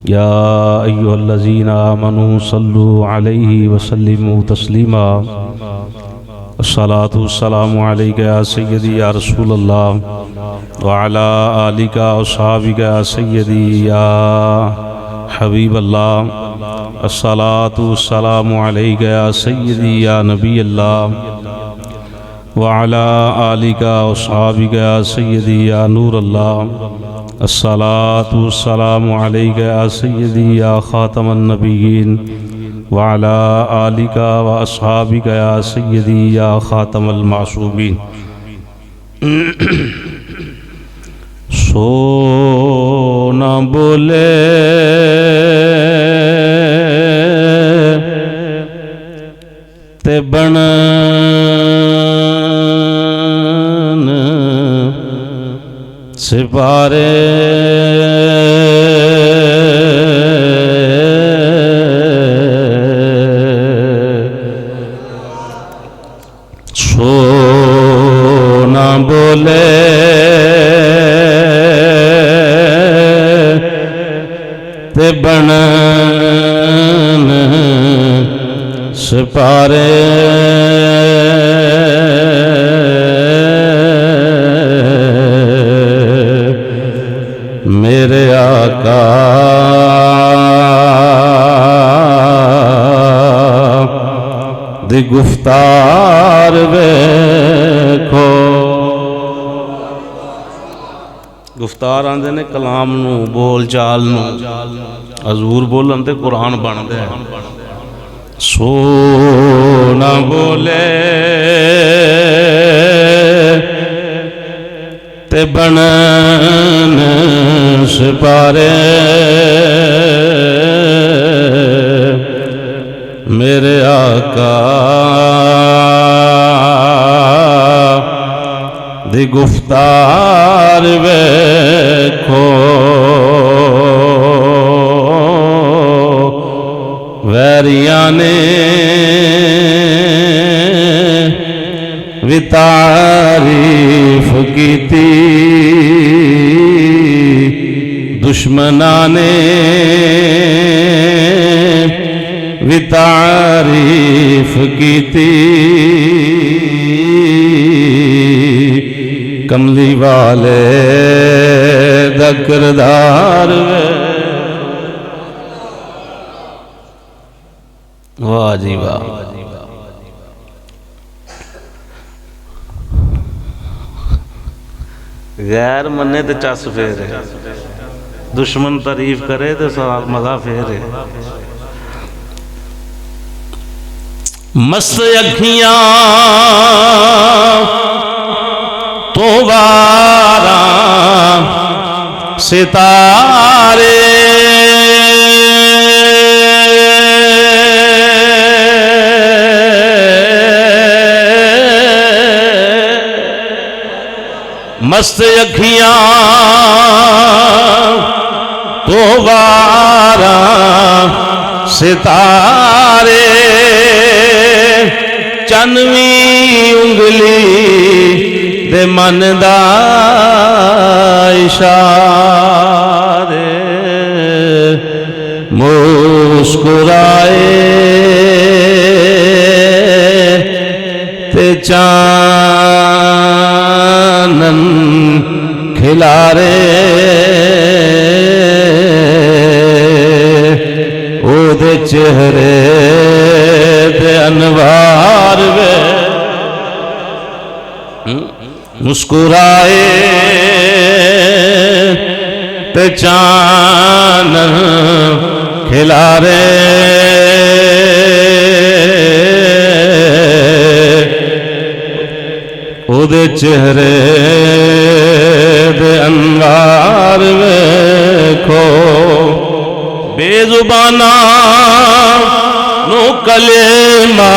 يا أيها الذين آمنوا صلوا عليه وسلموا تسليما الصلاة والسلام عليك يا سيدي يا رسول الله وعلى آلك وصحابك يا سيدي يا حبيب الله الصلاة والسلام عليك يا سيدي يا نبي الله وعلى آلك وصحابك يا سيدي يا نور الله الصلاة والسلام عليك يا سيدي يا خاتم النبيين وعلى آلك وأصحابك يا سيدي يا خاتم المعصومين سونا بولے تے بنن سپارے سونا بولے تے بنن سپارے میرے آقا دی گفتار ویکھو گفتار آندے نے کلام نو بول چال نو حضور بولن تے قرآن بن دے سونا بولے تے بنن سپارے میرے آقا دی گفتار ویکھو ویریاں نے بھی تعریف کیتی دشمناں نے بھی تعریف کیتی کملی والے دا کردار واہ جی واہ غیر منے تے چس پھیرے دشمن تعریف کرے تے مزہ پھیرے مست اکھیاں تو واراں ستارے مست اکھیاں تو واراں ستارے چنویں انگلی دے من دا اشارے مسکرائے تے چانن کھلارے او دے چہرے دے انوار وے مسکرائے تے چانن کھلارے او دے چہرے دے انوار ویکھو بے زباناں نو کلمہ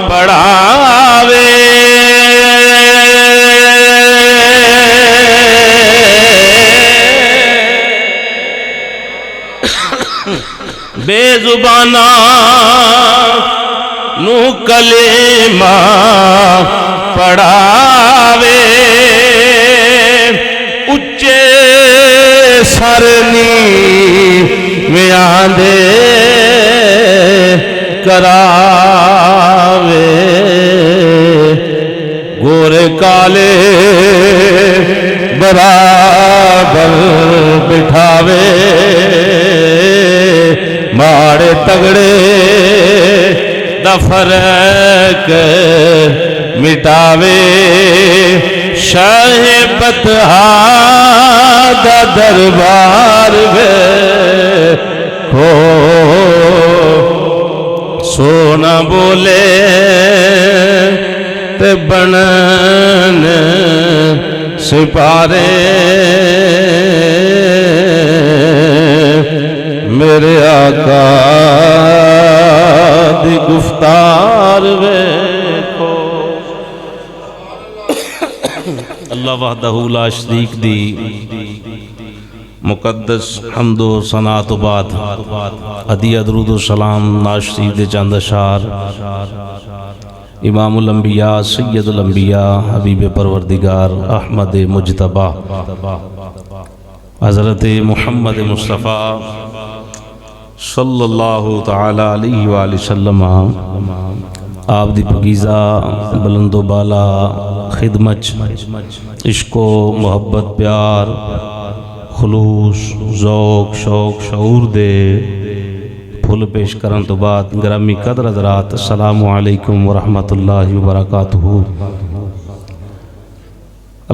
پڑھاوے بے زباناں نو کلمہ پڑھاوے اچے سرنی دے کراوے گورے کالے برابر بٹھاوے ماڑے تگڑے دا فرق مٹاوے شاہ بطحا دا دربار کھو سونا بولے تے بنن سپارے میرے آقا دی گفتار ویکھو اللہ وحدہ لا شریک دی مقدس حمد و ثنا تو بعد ہدیہ درود و سلام ناز شریف دے چند اشعار امام الانبیاء سید الانبیاء حبیب پروردگار احمد مجتبی حضرت محمد مصطفیٰ صلی اللہ تعالی علیہ وآلہ وسلم آپ دی پاکیزہ بلند و بالا خدمت عشق و محبت پیار خلوص ذوق شوق شعور دے پھول پیش کرن تو بعد گرامی قدر حضرات السلام علیکم ورحمۃ اللہ وبرکاتہ۔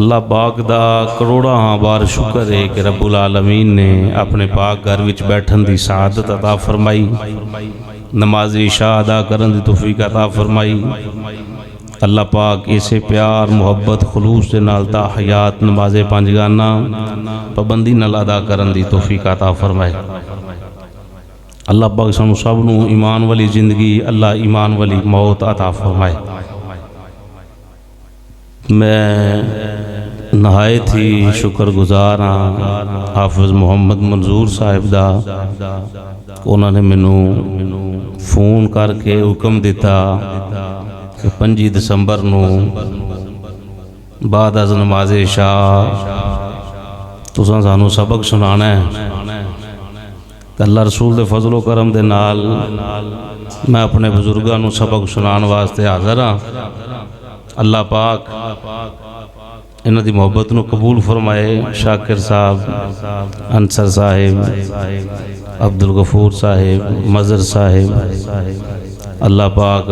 اللہ پاک دا کروڑا بار شکر ہے کہ رب العالمین نے اپنے پاک گھر وچ بیٹھن دی سعادت عطا فرمائی، نماز عشاء ادا کرن دی توفیق عطا فرمائی۔ اللہ پاک اسے پیار محبت خلوص دے نال تا حیات نماز پنجگانہ پابندی نال ادا کرن دی توفیق عطا فرمائے۔ اللہ پاک سانو سب نو ایمان والی زندگی اللہ ایمان والی موت عطا فرمائے۔ میں نہایت ہی شکر گزار ہاں حافظ محمد منظور صاحب دا، انہوں نے مینوں فون کر کے حکم دیتا کہ 5 دسمبر نو بعد از نماز عشاء تساں سانو سبق سنانا ہے۔ اللہ رسول دے فضل و کرم دے نال میں اپنے بزرگاں نو سبق سنان واسطے حاضر ہاں۔ اللہ پاک انہاں دی محبت نو قبول فرمائے۔ شاکر صاحب، انصر صاحب، عبدالغفور صاحب، مظہر صاحب، اللہ پاک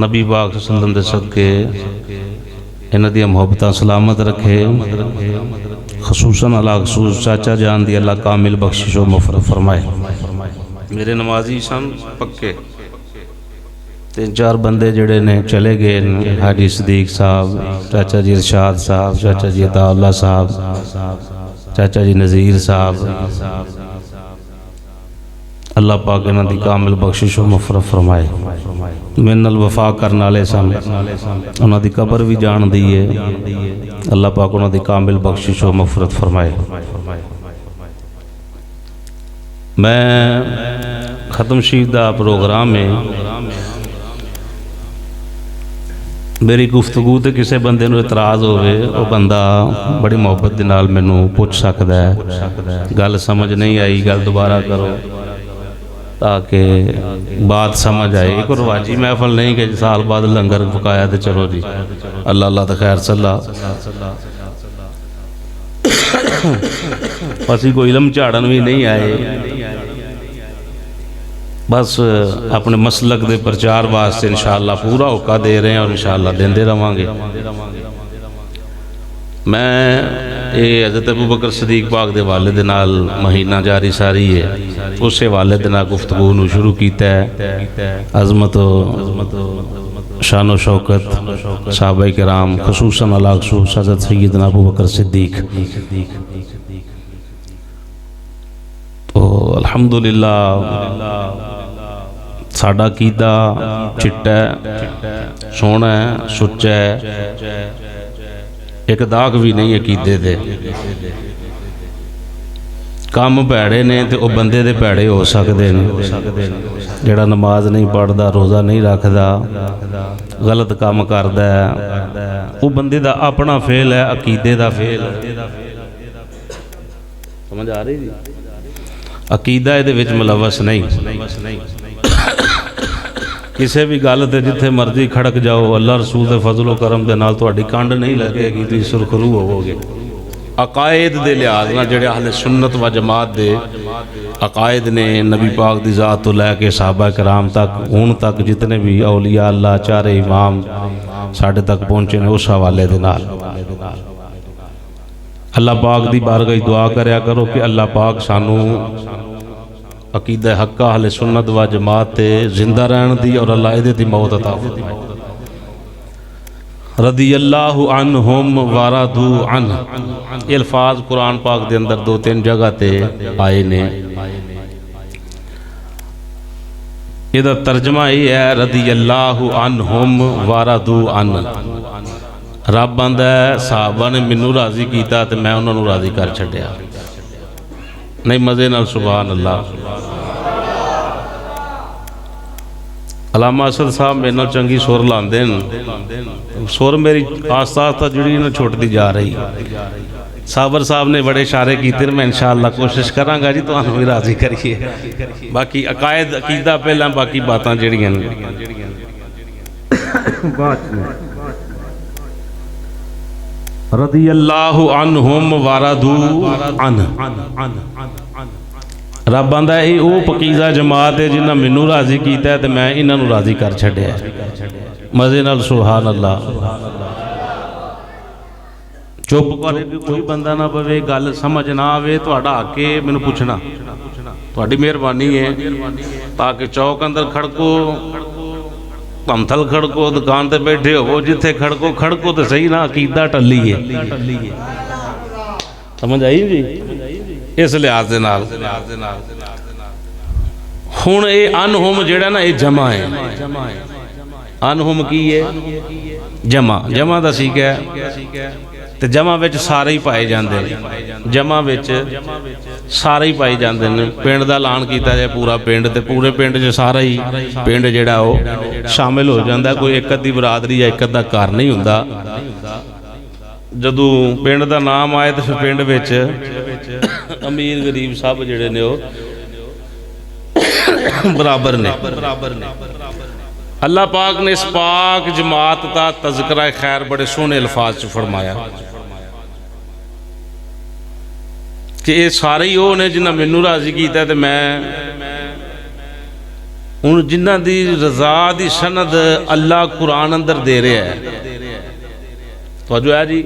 نبی پاک صلی اللہ علیہ وسلم دے صدقے انہاں دی محبتاں سلامت رکھے۔ خصوصاً اللہ خصوص چاچا جان دی اللہ کامل بخشش و مغفرت فرمائے۔ میرے نمازی سن پکے 3-4 بندے جڑے نے چلے گئے، حاجی صدیق صاحب، چاچا جی ارشاد صاحب، چاچا جی عطا اللہ صاحب، چاچا جی نذیر صاحب، اللہ پاک انہاں دی کامل بخشش و مغفرت فرمائے۔ من الوفا کرنے والے سن، انہاں دی قبر بھی جان دیئے، اللہ پاک انہاں دی کامل بخشش و مغفرت فرمائے۔ میں ختم شریف دا پروگرام ہے، میری گفتگو تے کسے بندے نو اعتراض ہوئے وہ بندہ بڑی محبت دے نال مینوں پوچھ سکدا ہے، گل سمجھ نہیں آئی گل دوبارہ کرو تاکہ بات سمجھ آئے۔ ایک رواجی محفل نہیں کہ سال بعد لنگر پکایا تے چلو جی اللہ اللہ تے خیر صلی اسی کوئی علم جھاڑن بھی نہیں آئے، بس اپنے مسلک دے پرچار واسطے انشاءاللہ پورا ہوکا دے رہے ہیں اور انشاءاللہ دیندے رہاں گے۔ میں حضرت ابوبکر صدیق پاک دے والد نال مہینہ جاری ساری ہے، اسے والد نال گفتگو نو شروع کیتا ہے۔ عظمت و شان و شوکت صحابہ کرام خصوصاً اللہ خصوص حضرت سیدنا ابوبکر صدیق، تو الحمدللہ ساڈا عقیدہ چٹا ہے، سونا ہے، سچا ہے، ایک داغ بھی نہیں عقیدے دے۔ کام پیڑے نے تے او بندے دے پیڑے ہو سکتے ہیں، جڑا نماز نہیں پڑھدا، روزہ نہیں رکھدا، غلط کام کردا ہے، وہ بندے دا اپنا فعل ہے، عقیدے دا فعل ہے۔ سمجھ آ رہی جی؟ عقیدہ یہ وچ ملوث نہیں. کسی بھی گل تے جتھے مرضی کھڑک جاؤ اللہ رسول دے فضل و کرم دے نال تہاڈی کنڈ نہیں لگے گی، تسی سرخرو ہوو گے. عقائد دے لحاظ نال جڑے اہل سنت و جماعت دے عقائد نے نبی پاک دی ذات تو لے کے صحابہ کرام تک ہن تک جتنے بھی اولیاء اللہ چارے امام ساڈے تک پہنچے نے اس حوالے دے نال اللہ پاک دی بارگاہ دعا کریا کرو کہ اللہ پاک سانو عقیدہ حق اہل سنت و جماعت تے زندہ رہن دی اور اللہ دے دی موت عطا فرمائے. رضی اللہ عنہم ورضوا عنہ یہ الفاظ قرآن پاک دے اندر 2-3 جگہ تے آئے نے. یہ دا ترجمہ یہ ہے رضی اللہ عنہم ورضوا عنہ. رب آندا ہے صحابہ نے مینوں راضی کیتا تے میں انہاں نوں راضی کر چھڈیا. نہیں مزے نال سبحان اللہ. علامہ اسد صاحب میرے نال چنگی سر لاندے سر میری آہستہ آہستہ جڑی نہ چھوٹتی جا رہی. صابر صاحب نے بڑے اشارے کیتے میں انشاءاللہ کوشش کراں گا جی تہانوں بھی راضی کریے. باقی عقائد عقیدہ پہلا باقی باتاں جڑیاں رضی اللہ عنہم ورضوا عنہ. رب آندا ہے اے او پکیزہ جماعت ہے جنہاں مینوں راضی کیتا ہے تے میں انہاں نوں راضی کر چھڈیا. مزے نال سبحان اللہ. چپ کرے کوئی بندہ نہ پوے گل سمجھ نہ آوے تہاڈا حق ہے مینوں پوچھنا. تہاڈی مہربانی ہے تاکہ چوک اندر کھڑکو پمتھل کھڑکو دکان تے بیٹھے ہو جتھے کھڑکو تے صحیح نہ عقیدہ ٹلی ہے. سمجھ آئی جی اس لحاظ دے نال. ہن اے انہم جڑا نا اے جمع ہے. انہم کی ہے جمع دا سی کیا تے جمع وچ سارے ہی پائے جاندے نے. جمع وچ سارے ہی پائے جاندے نے. پنڈ دا اعلان کیتا جائے پورا پنڈ تے پورے پنڈ وچ سارا ہی پنڈ جڑا او شامل ہو جاندا ہے. کوئی ایک ادھی برادری یا ایک ادھا گھر نہیں ہوندا. جدوں پنڈ دا نام آئے تے پھر پنڈ وچ امیر غریب سب جڑے نے او برابر نے. اللہ پاک نے اس پاک جماعت دا تذکرہ خیر بڑے سونے الفاظ چ فرمایا کہ یہ سارے ہی وہ نے جنہاں مینوں راضی کیتا ہے تے میں ان جنہاں دی رضا دی سند اللہ قرآن اندر دے رہا ہے. توجہ ہے جی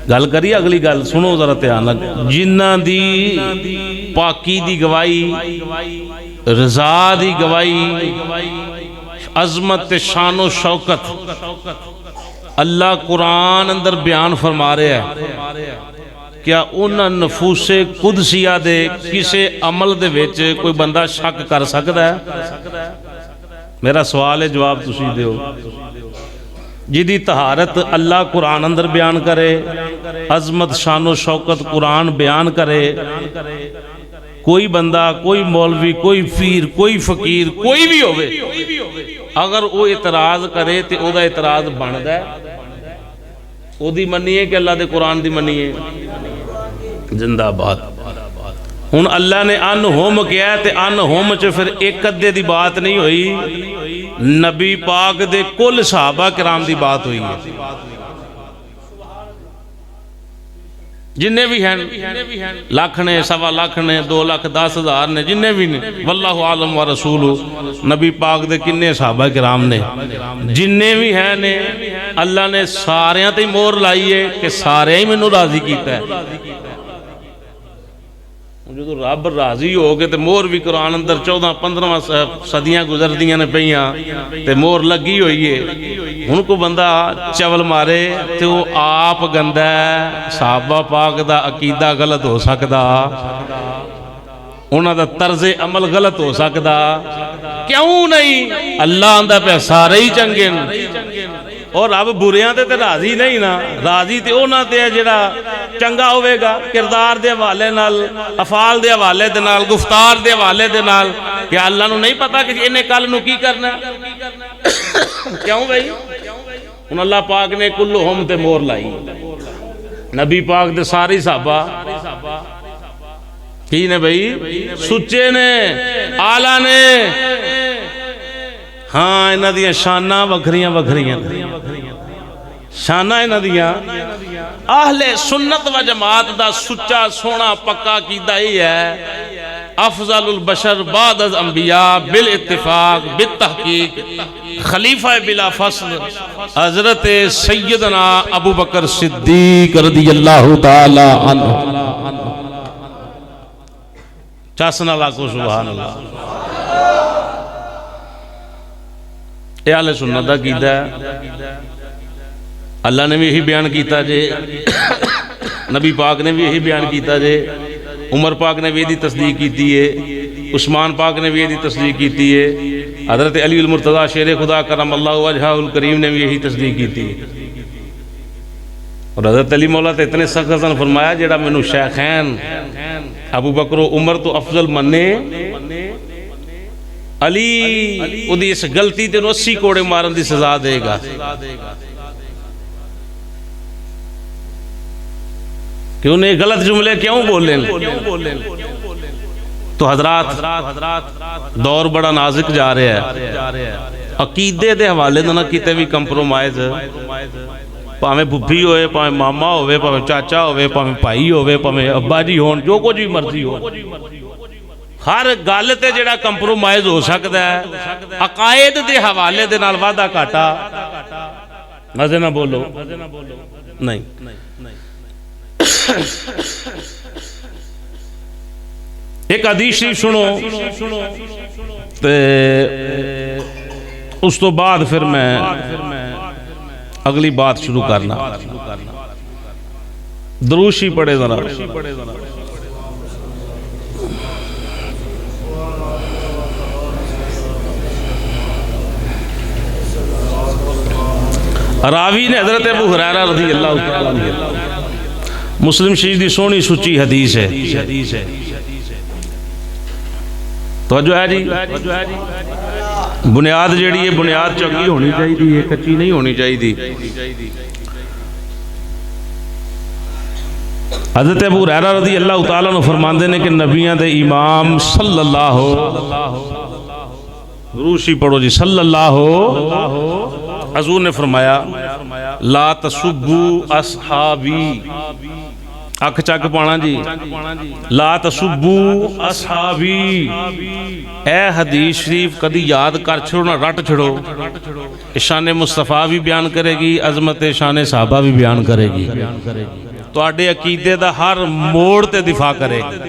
گل کری اگلی گل سنو ذرا دھیان نال. جنہاں دی پاکی دی گواہی رضا دی گواہی عظمت شان و شوکت اللہ قرآن اندر بیان فرما رہے ہیں. کیا انہاں نفوس قدسیہ دے کسے عمل دے وچ کوئی بندہ شک کر سکتا ہے؟ میرا سوال ہے جواب تسی دیو. جدی طہارت اللہ قرآن اندر بیان کرے عظمت شان و شوکت قرآن بیان کرے کوئی بندہ کوئی مولوی کوئی پیر کوئی فقیر کوئی بھی ہوئے اگر وہ اعتراض کرے تو او دا اعتراض بندا ہے او دی منیے کہ اللہ دے قرآن دی منیے. زندہ باد. ہن اللہ نے انہم کیا ہے تے انہم چ پھر ایک ادھے دی بات نہیں ہوئی نبی پاک دے کل صحابہ کرام دی بات ہوئی ہے. جننے بھی ہیں لاکھ نے سوا لاکھ نے 2,10,000 نے جننے بھی نے واللہ عالم و رسول نبی پاک دے کنے صحابہ کرام نے جننے بھی ہیں نے اللہ نے ساریاں تے مور لائی ہے کہ سارے ہی مینوں راضی کیتا ہے. جو رب راضی ہو گئے تے مور بھی قرآن اندر 14-15 صدیاں گزر دیاں نے پہیاں تے مور لگی ہوئی ہے. ان کو بندہ چول مارے تے وہ آپ گندہ ہے صحابہ پاک دا عقیدہ غلط ہو سکدا انہاں دا طرز عمل غلط ہو سکدا کیوں نہیں اللہ آندا پہ سارے ہی چنگے اور رب بریاں تے راضی نہیں نا راضی تے انہاں تے جڑا چنگا ہوئے گا کردار دے حوالے نال افعال دے حوالے دے نال گفتار دے حوالے دے نال کہ اللہ نو نہیں پتا کہ انہیں کل نو کی کرنا کیوں بھائی ان اللہ پاک نے کلہم تے مور لائی نبی پاک دے ساری صحابہ کی نے بھئی سچے نے آلہ نے ہاں انہاں دیاں شاناں وکھریاں وکھریاں شاناں انہاں دیاں اہل سنت و جماعت دا سچا سونا پکا قیدہ ہی ہے افضل البشر بعد از انبیاء بالاتفاق بالتحقیق خلیفہ بلا فصل حضرت سیدنا ابو بکر صدیق رضی اللہ تعالی عنہ چاسن اللہ کو سبحان اللہ اے اہل سنت دا قیدہ ہے اللہ نے بھی یہی بیان کیتا جے نبی پاک نے بھی یہی بیان کیتا جے عمر پاک نے بھی یہی تصدیق کیتی ہے عثمان پاک نے بھی یہی تصدیق کیتی ہے حضرت علی المرتضی شیر خدا کرم اللہ وجہہ الکریم نے بھی یہی تصدیق کیتی ہے اور حضرت علی مولا تے اتنے سخت حسن فرمایا جیڑا منو شیخین ابو بکر و عمر تو افضل مننے علی او دی اس غلطی تے 80 کوڑے مارن دی سزا دے گا کیوں نے غلط جملے کیوں بولیں تو حضرات دور بڑا نازک جا رہے ہیں عقیدے دے حوالے نہ کیتے بھی کمپرومائز پاویں بھبھی ہوئے پاویں ماما ہوئے پاویں چاچا ہوئے پاویں بھائی ہوئے پاویں ابا جی ہون جو کچھ بھی مرضی ہو ہر گل تے جڑا کمپرومائز ہو سکتا ہے عقائد دے حوالے دے نال وعدہ گھاٹا مزے نہ بولو نہیں ایک حدیث شریف سنو تے اس تو بعد پھر میں اگلی بات شروع کرنا دروشی پڑھے ذرا راوی نے حضرت ابو ہریرہ رضی اللہ تعالیٰ عنہ مسلم شریف دی سونی سچی حدیث ہے توجہ ہے جی بنیاد جیڑی ہے بنیاد چنگی ہونی چاہیے کچی نہیں ہونی چاہیے حضرت ابو ہریرہ رضی اللہ تعالیٰ عنہ فرماندے نے کہ نبیان دے امام صلی اللہ روشی پڑھو جی صلی اللہ حضور نے فرمایا لا تسبوا اصحابی اکھ چک پانا جی لا تسبوا اصحابی اے حدیث شریف کدی یاد کر چھڑو نہ رٹ چھڑو شان مصطفیٰ بھی بیان کرے گی عظمت شان صحابہ بھی بیان کرے گی تو آڈے عقیدے دا ہر موڑ تے دفاع کرے گی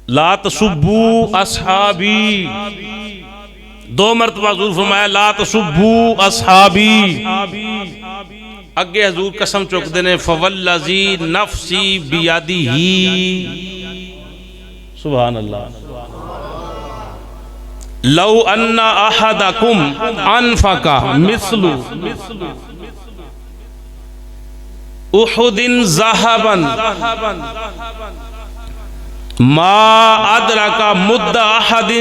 لا تسبوا اصحابی دو مرتبہ حضور فرمایا لا تسبوا اصحابی اگے حضور قسم چک دینے فوالذی نفسی بیادی ہی سبحان اللہ لو ان احدکم انفق مثل احد ذهبا ما ادرک مد احد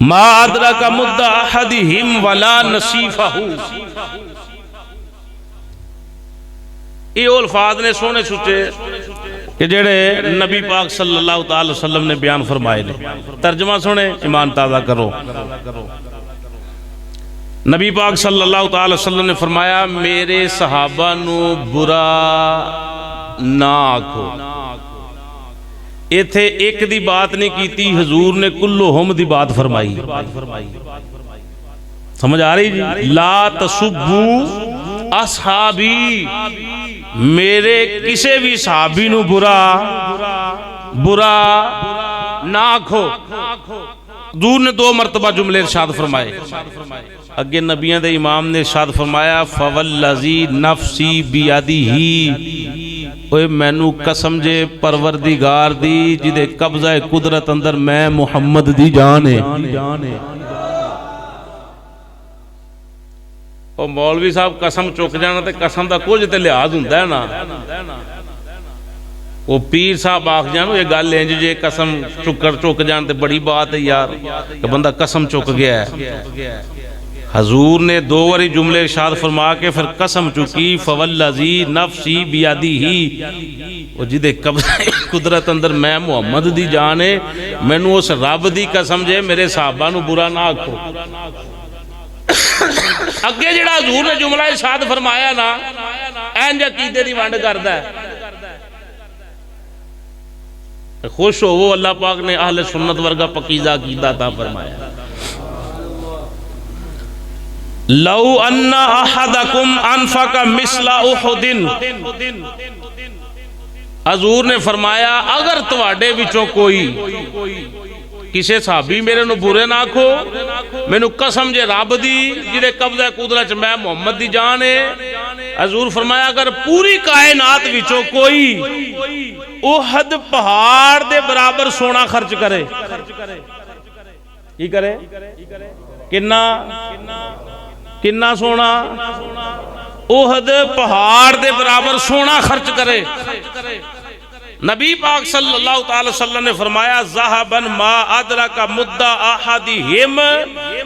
ما ادرک مد احدہم ولا نصیفہ یہ الفاظ نے سونے سوچے کہ جڑے نبی پاک صلی اللہ تعالی وسلم نے بیان فرمائے لے ترجمہ سونے ایمان تازہ کرو نبی پاک صلی اللہ تعالی وسلم نے فرمایا میرے صحابہ نو برا نہ آکھو ایتھے ایک دی بات نہیں کیتی حضور نے کلہم دی بات فرمائی سمجھ آ رہی جی لا تسبوا اصحابی میرے کسے بھی صحابی نو برا نہ آکھو حضور نے دو مرتبہ جملے ارشاد فرمائے اگے نبیان دے امام نے ارشاد فرمایا فوالذی نفسی بیادی اوے مینو قسم جے پروردگار دی جدے قبضہ قدرت اندر میں محمد دی جانے او مولوی صاحب قسم چک جانا تے قسم دا کچھ تے لحاظ ہوندا ہے نا وہ پیر صاحب آکھ جانو یہ گل ہے جے قسم چک جان تے بڑی بات ہے یار کہ بندہ قسم چک گیا ہے حضور نے دو واری جملے ارشاد فرما کے پھر قسم چکی فوالذی نفسی بیادی وہ جدے قدرت اندر میں محمد دی جانے مینوں اس رب دی قسم جے میرے صحابہ نو برا نہ آکھو اگے جڑا حضور نے جملہ ارشاد فرمایا نا اینج عقیدے دی ونڈ کردا ہے خوش ہو وہ اللہ پاک نے اہل سنت ورگا پکیزہ عقیدہ عطا فرمایا لو ان احدکم انفق مثل احد حضور نے فرمایا اگر تواڈے وچوں کوئی کسے صحابی میرے نو برے نہ آکھو مینوں قسم جے رب دی جڑے قبضہ قدرت میں محمد دی جان ہے حضور فرمایا اگر پوری کائنات وچوں کوئی احد پہاڑ دے برابر سونا خرچ کرے کی کرے کنا سونا احد پہاڑ دے برابر سونا خرچ کرے نبی پاک صلی اللہ تعالی وسلم نے فرمایا ذہبا ما ادرک مد احدہم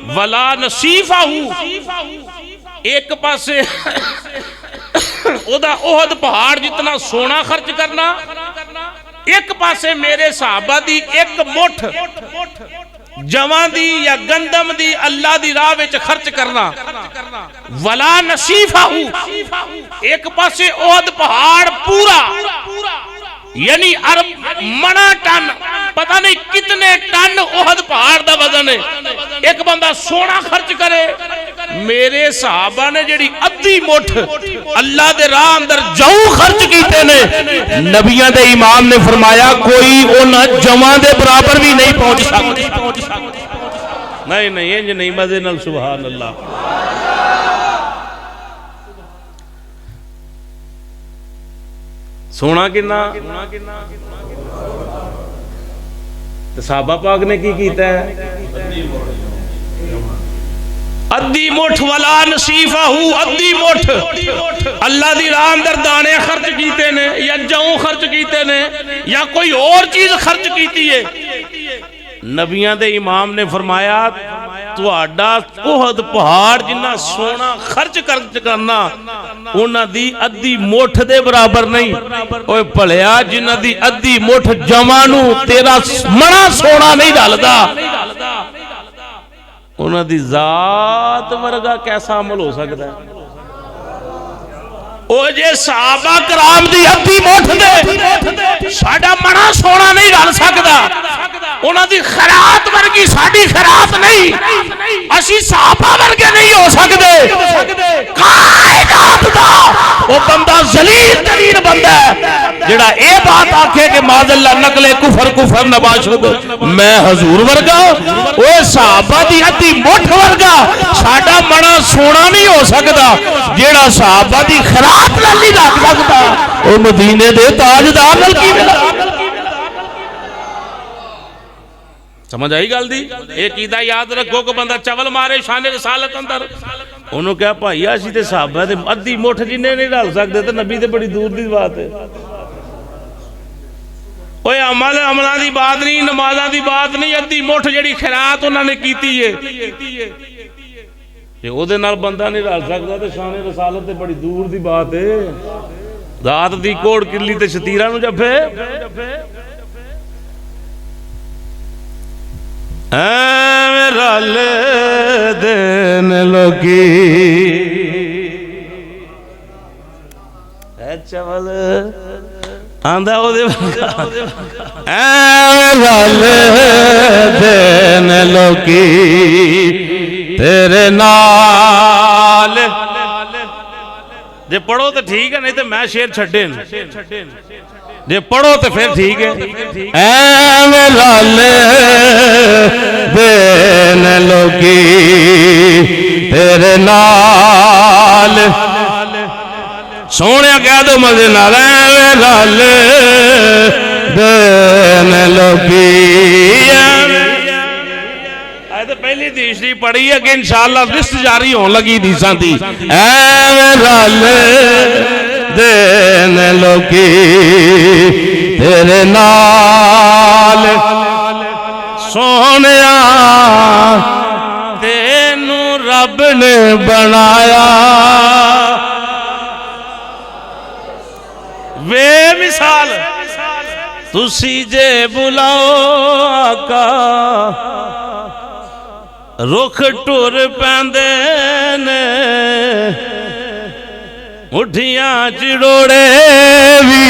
ولا نصیفہ ایک پاسے اودا احد پہاڑ جتنا سونا خرچ کرنا ایک پاسے میرے صحابہ دی ایک مٹھ جواں دی یا گندم دی اللہ دی راہ وچ خرچ کرنا ولا نصیفہ ایک پاسے احد پہاڑ پورا یعنی عرب منا ٹن پتہ نہیں کتنے ٹن احد پہاڑ دا وزن ہے ایک بندہ سونا خرچ کرے میرے صحابہ نے جڑی ادھی مٹھ اللہ دے راہ اندر جو خرچ کیتے نے نبیاں دے امام نے فرمایا کوئی انہاں جمع دے برابر بھی نہیں پہنچ سکتا نہیں انج نہیں مزے نال سبحان اللہ سونا کنا صحابہ پاک نے کی کیتا ہے ادھی مٹھ ولا نصیفہ ادھی مٹھ اللہ دی راہ اندر دانے خرچ کیتے نے یا جو خرچ کیتے نے یا کوئی اور چیز خرچ کیتی ہے نبیاں دے امام نے فرمایا تواڈا احد پہاڑ جنہ سونا خرچ کرنا انہاں دی ادھی مٹھ دے برابر نہیں اوے پھلیا جنہ دی ادھی مٹھ جمع نو تیرا منا سونا نہیں ڈالدا انہاں دی ذات ورگا کیسا عمل ہو سکتا ہے او جے صحابہ کرام دی ادھی مٹھ دے ساڈا منا سونا نہیں ڈال سکدا انہاں دی خیرات ورگی ساڈی خیرات نہیں اسی صحابہ ورگے نہیں ہو سکدے کائنات دا او بندہ ذلیل ترین بندہ ہے جڑا اے بات آکھے کہ معاذ اللہ نقل کفر نباشد میں حضور ورگا او صحابہ دی ادھی مٹھ ورگا ساڈا منا سونا نہیں ہو سکدا جڑا صحابہ دی خیرات نال نہیں رکھ سکدا او مدینے دے تاجدار نال کی سمجھ آئی گل دی ایک عیدہ یاد رکھو کہ بندہ چول مارے شان رسالت اندر انہوں کہا بھائی اسی تے صحابہ دے ادھی مٹھ جنہیں نہیں ڈال سکتے تے نبی تے بڑی دور دی بات ہے اوے عملہ دی بات نہیں نمازہ دی بات نہیں ادھی مٹھ جڑی خیرات انہوں نے کیتی ہے کہ او دے نال بندہ نہیں ڈال سکتا تے شان رسالت تے بڑی دور دی بات ہے ذات دی کوڑ کلی تے شتیرہ نو جفے میرا لے دین لوگی چول آندہ ہو دے میرا لے دین لوگی تیرے نال جے پڑھو تو ٹھیک ہے نہیں تو میں شیر چھڑیں جے پڑھو تو پھر ٹھیک ہے اے میرا لے دین لوگی تیرے نال سونے کہہ دو مزے نال اے میرا لے دین لوگی پہلی تیسری پڑھی ہے کہ انشاءاللہ لسٹ جاری ہون لگی دیساں تھی اے میرا لے دین لوگی تیرے نال سونیا تینو رب بنایا بے مثال تسی جے بلاؤ آقا رخ ٹور پیندے نے مٹھیاں چڑوڑے بھی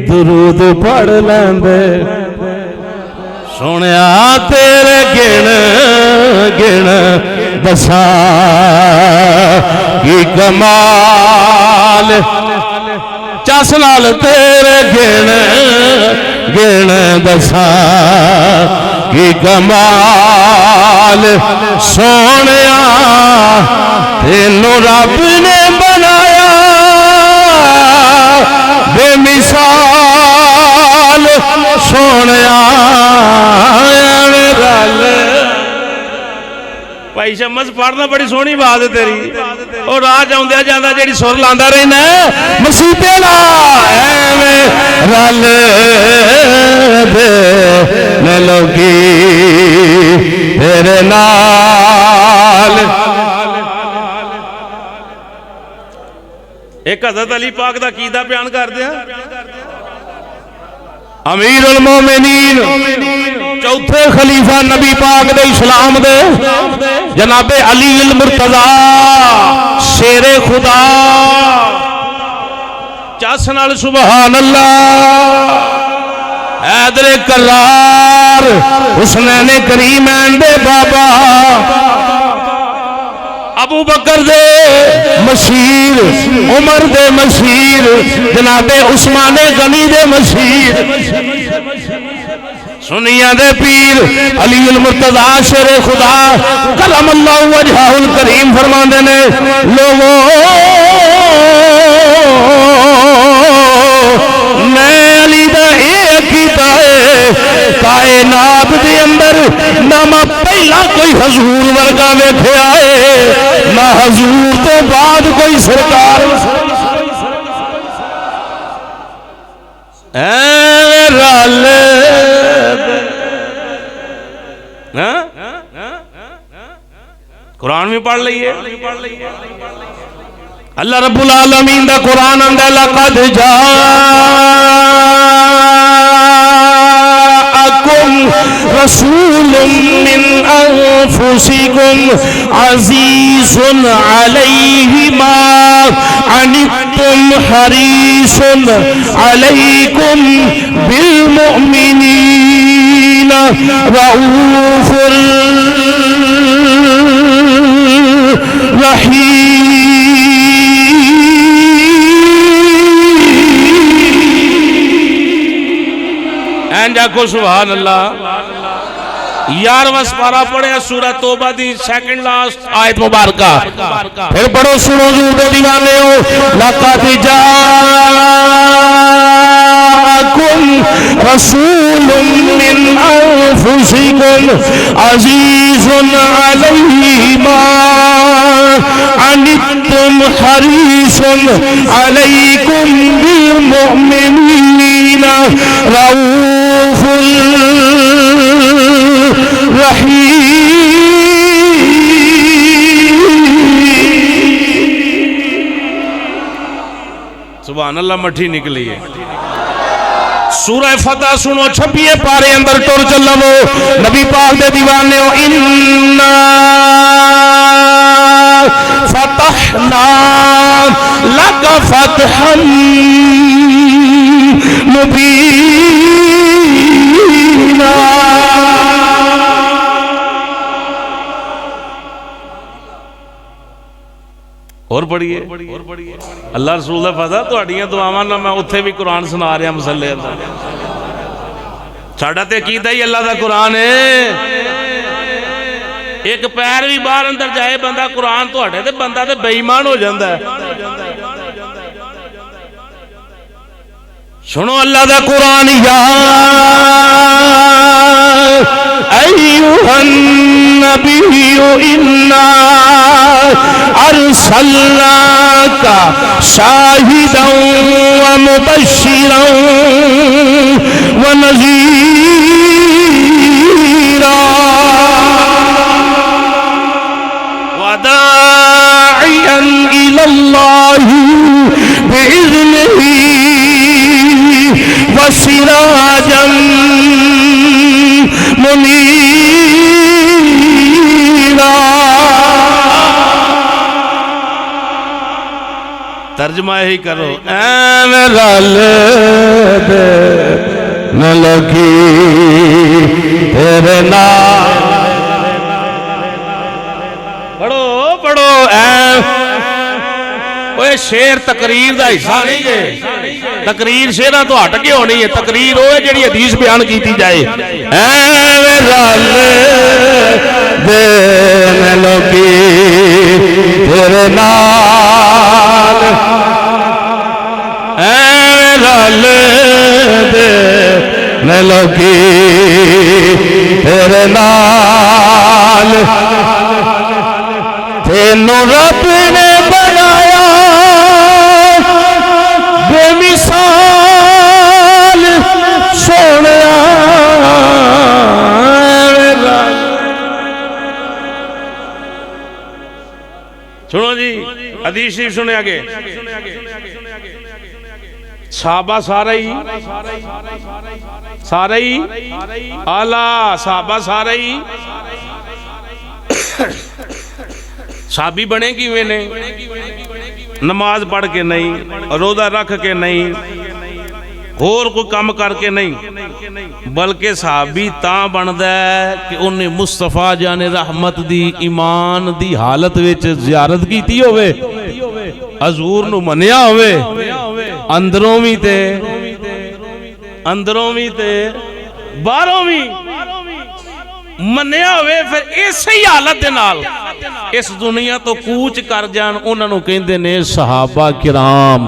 درود پڑھ لیندے سونیا تیرے گن گن دسا کی کمال چس نال تیرے گن گن دسا کی کمال سونیا تینوں رب نے بنایا بے مثال سونیا بھائی شمس پڑھنا بڑی سونی بات ہے تیری اور راہ جاؤندیا جاندہ جیڑی سور لاندہ رہنا مسیطے لا ایویں رل دے نلوگی تیرے نال ایک حضرت علی پاک دا قیدہ بیان کر دیا امیر المومنین چوتھے خلیفہ نبی پاک دے اسلام دے جناب علی المرتضی شیر خدا چاس نال سبحان اللہ حیدر کرار حسنین کریمین دے بابا ابو بکر دے مشیر عمر دے مشیر جناب عثمان غنی دے مشیر سنیاں دے پیر علی المرتضی شیر خدا کرم اللہ وجہہ الکریم فرماندے نے لوگوں میں علی دا ایک ہی کائنات دے اندر نہ میں پہلا کوئی حضور ورگا ویکھیا ہے نہ حضور تو بعد کوئی سرکار رل قرآن میں پڑھ لئیے اللہ رب العالمین دا قرآن اندر لقد جاءکم رسول من انفسکم عزیز علیہ ما عنتم حریص علیکم بالمؤمنین رؤوف رحیم جاکو سبحان اللہ یارواں سپارہ پڑھے سورہ توبہ دی سیکنڈ لاسٹ آیت مبارکہ پھر پڑھو سنو حضور دے دیوانے ہو لقد جاءکم رسول من انفسکم عزیز علیہ ما عنتم حریص علیکم بالمؤمنین رؤوف سبحان اللہ مٹھی نکلی ہے سورہ فتح سنو 26 پارے اندر ٹور چلو نبی پاک دے دیوانے ہو اِنَّا فتحنا لَكَ فَتْحًا مُبِينًا اور پڑھئے اللہ رسول اللہ فضا تو اڑیاں دعاواں نہ میں اتھے بھی قرآن سنا رہا مسلح ساڑھا تے عقیدہ ہی اللہ دا قرآن ہے ایک پیر بھی باہر اندر جائے بندہ قرآن تو ہٹے تے بندہ تے بے ایمان ہو جاندہ ہے سنو اللہ دا قرآن یا ایوہ النبی انا ارسلناک شاہدا ومبشرا ونذیرا الله بإذنه وسراجا منيرا. ترجمہ ہی کرو. اے میرا لے نہ لگی تیرے نام. پڑھو پڑھو. اے شیر تقریر دا حصہ نہیں ہے. تقریر شیرہ تو ہٹ کے ہونی ہے. تقریر وہ ہے جڑی حدیث بیان کیتی جائے. اے میرا لے نہ لگی تیرے نام. اے میرا لے نہ لگی تیرے نال. تینوں رب نے بنایا بے مثال سونیا. سنو جی حدیث شریف سنے آگے. صحابہ سارے ہی اعلیٰ صحابہ سارے ہی صحابی بنے کیویں نے؟ نماز پڑھ کے نہیں، روزہ رکھ کے نہیں، اور کوئی کام کر کے نہیں، بلکہ صحابی تاں بندا ہے کہ انہیں مصطفیٰ جان رحمت دی ایمان دی حالت وچ زیارت کیتی ہوئے، حضور نو منیا ہوئے، اندروں بھی تے باہروں بھی منیا ہوئے. پھر اسی حالت دے نال اس دنیا تو کوچ کر جان انہاں نو کہندے نے صحابہ کرام.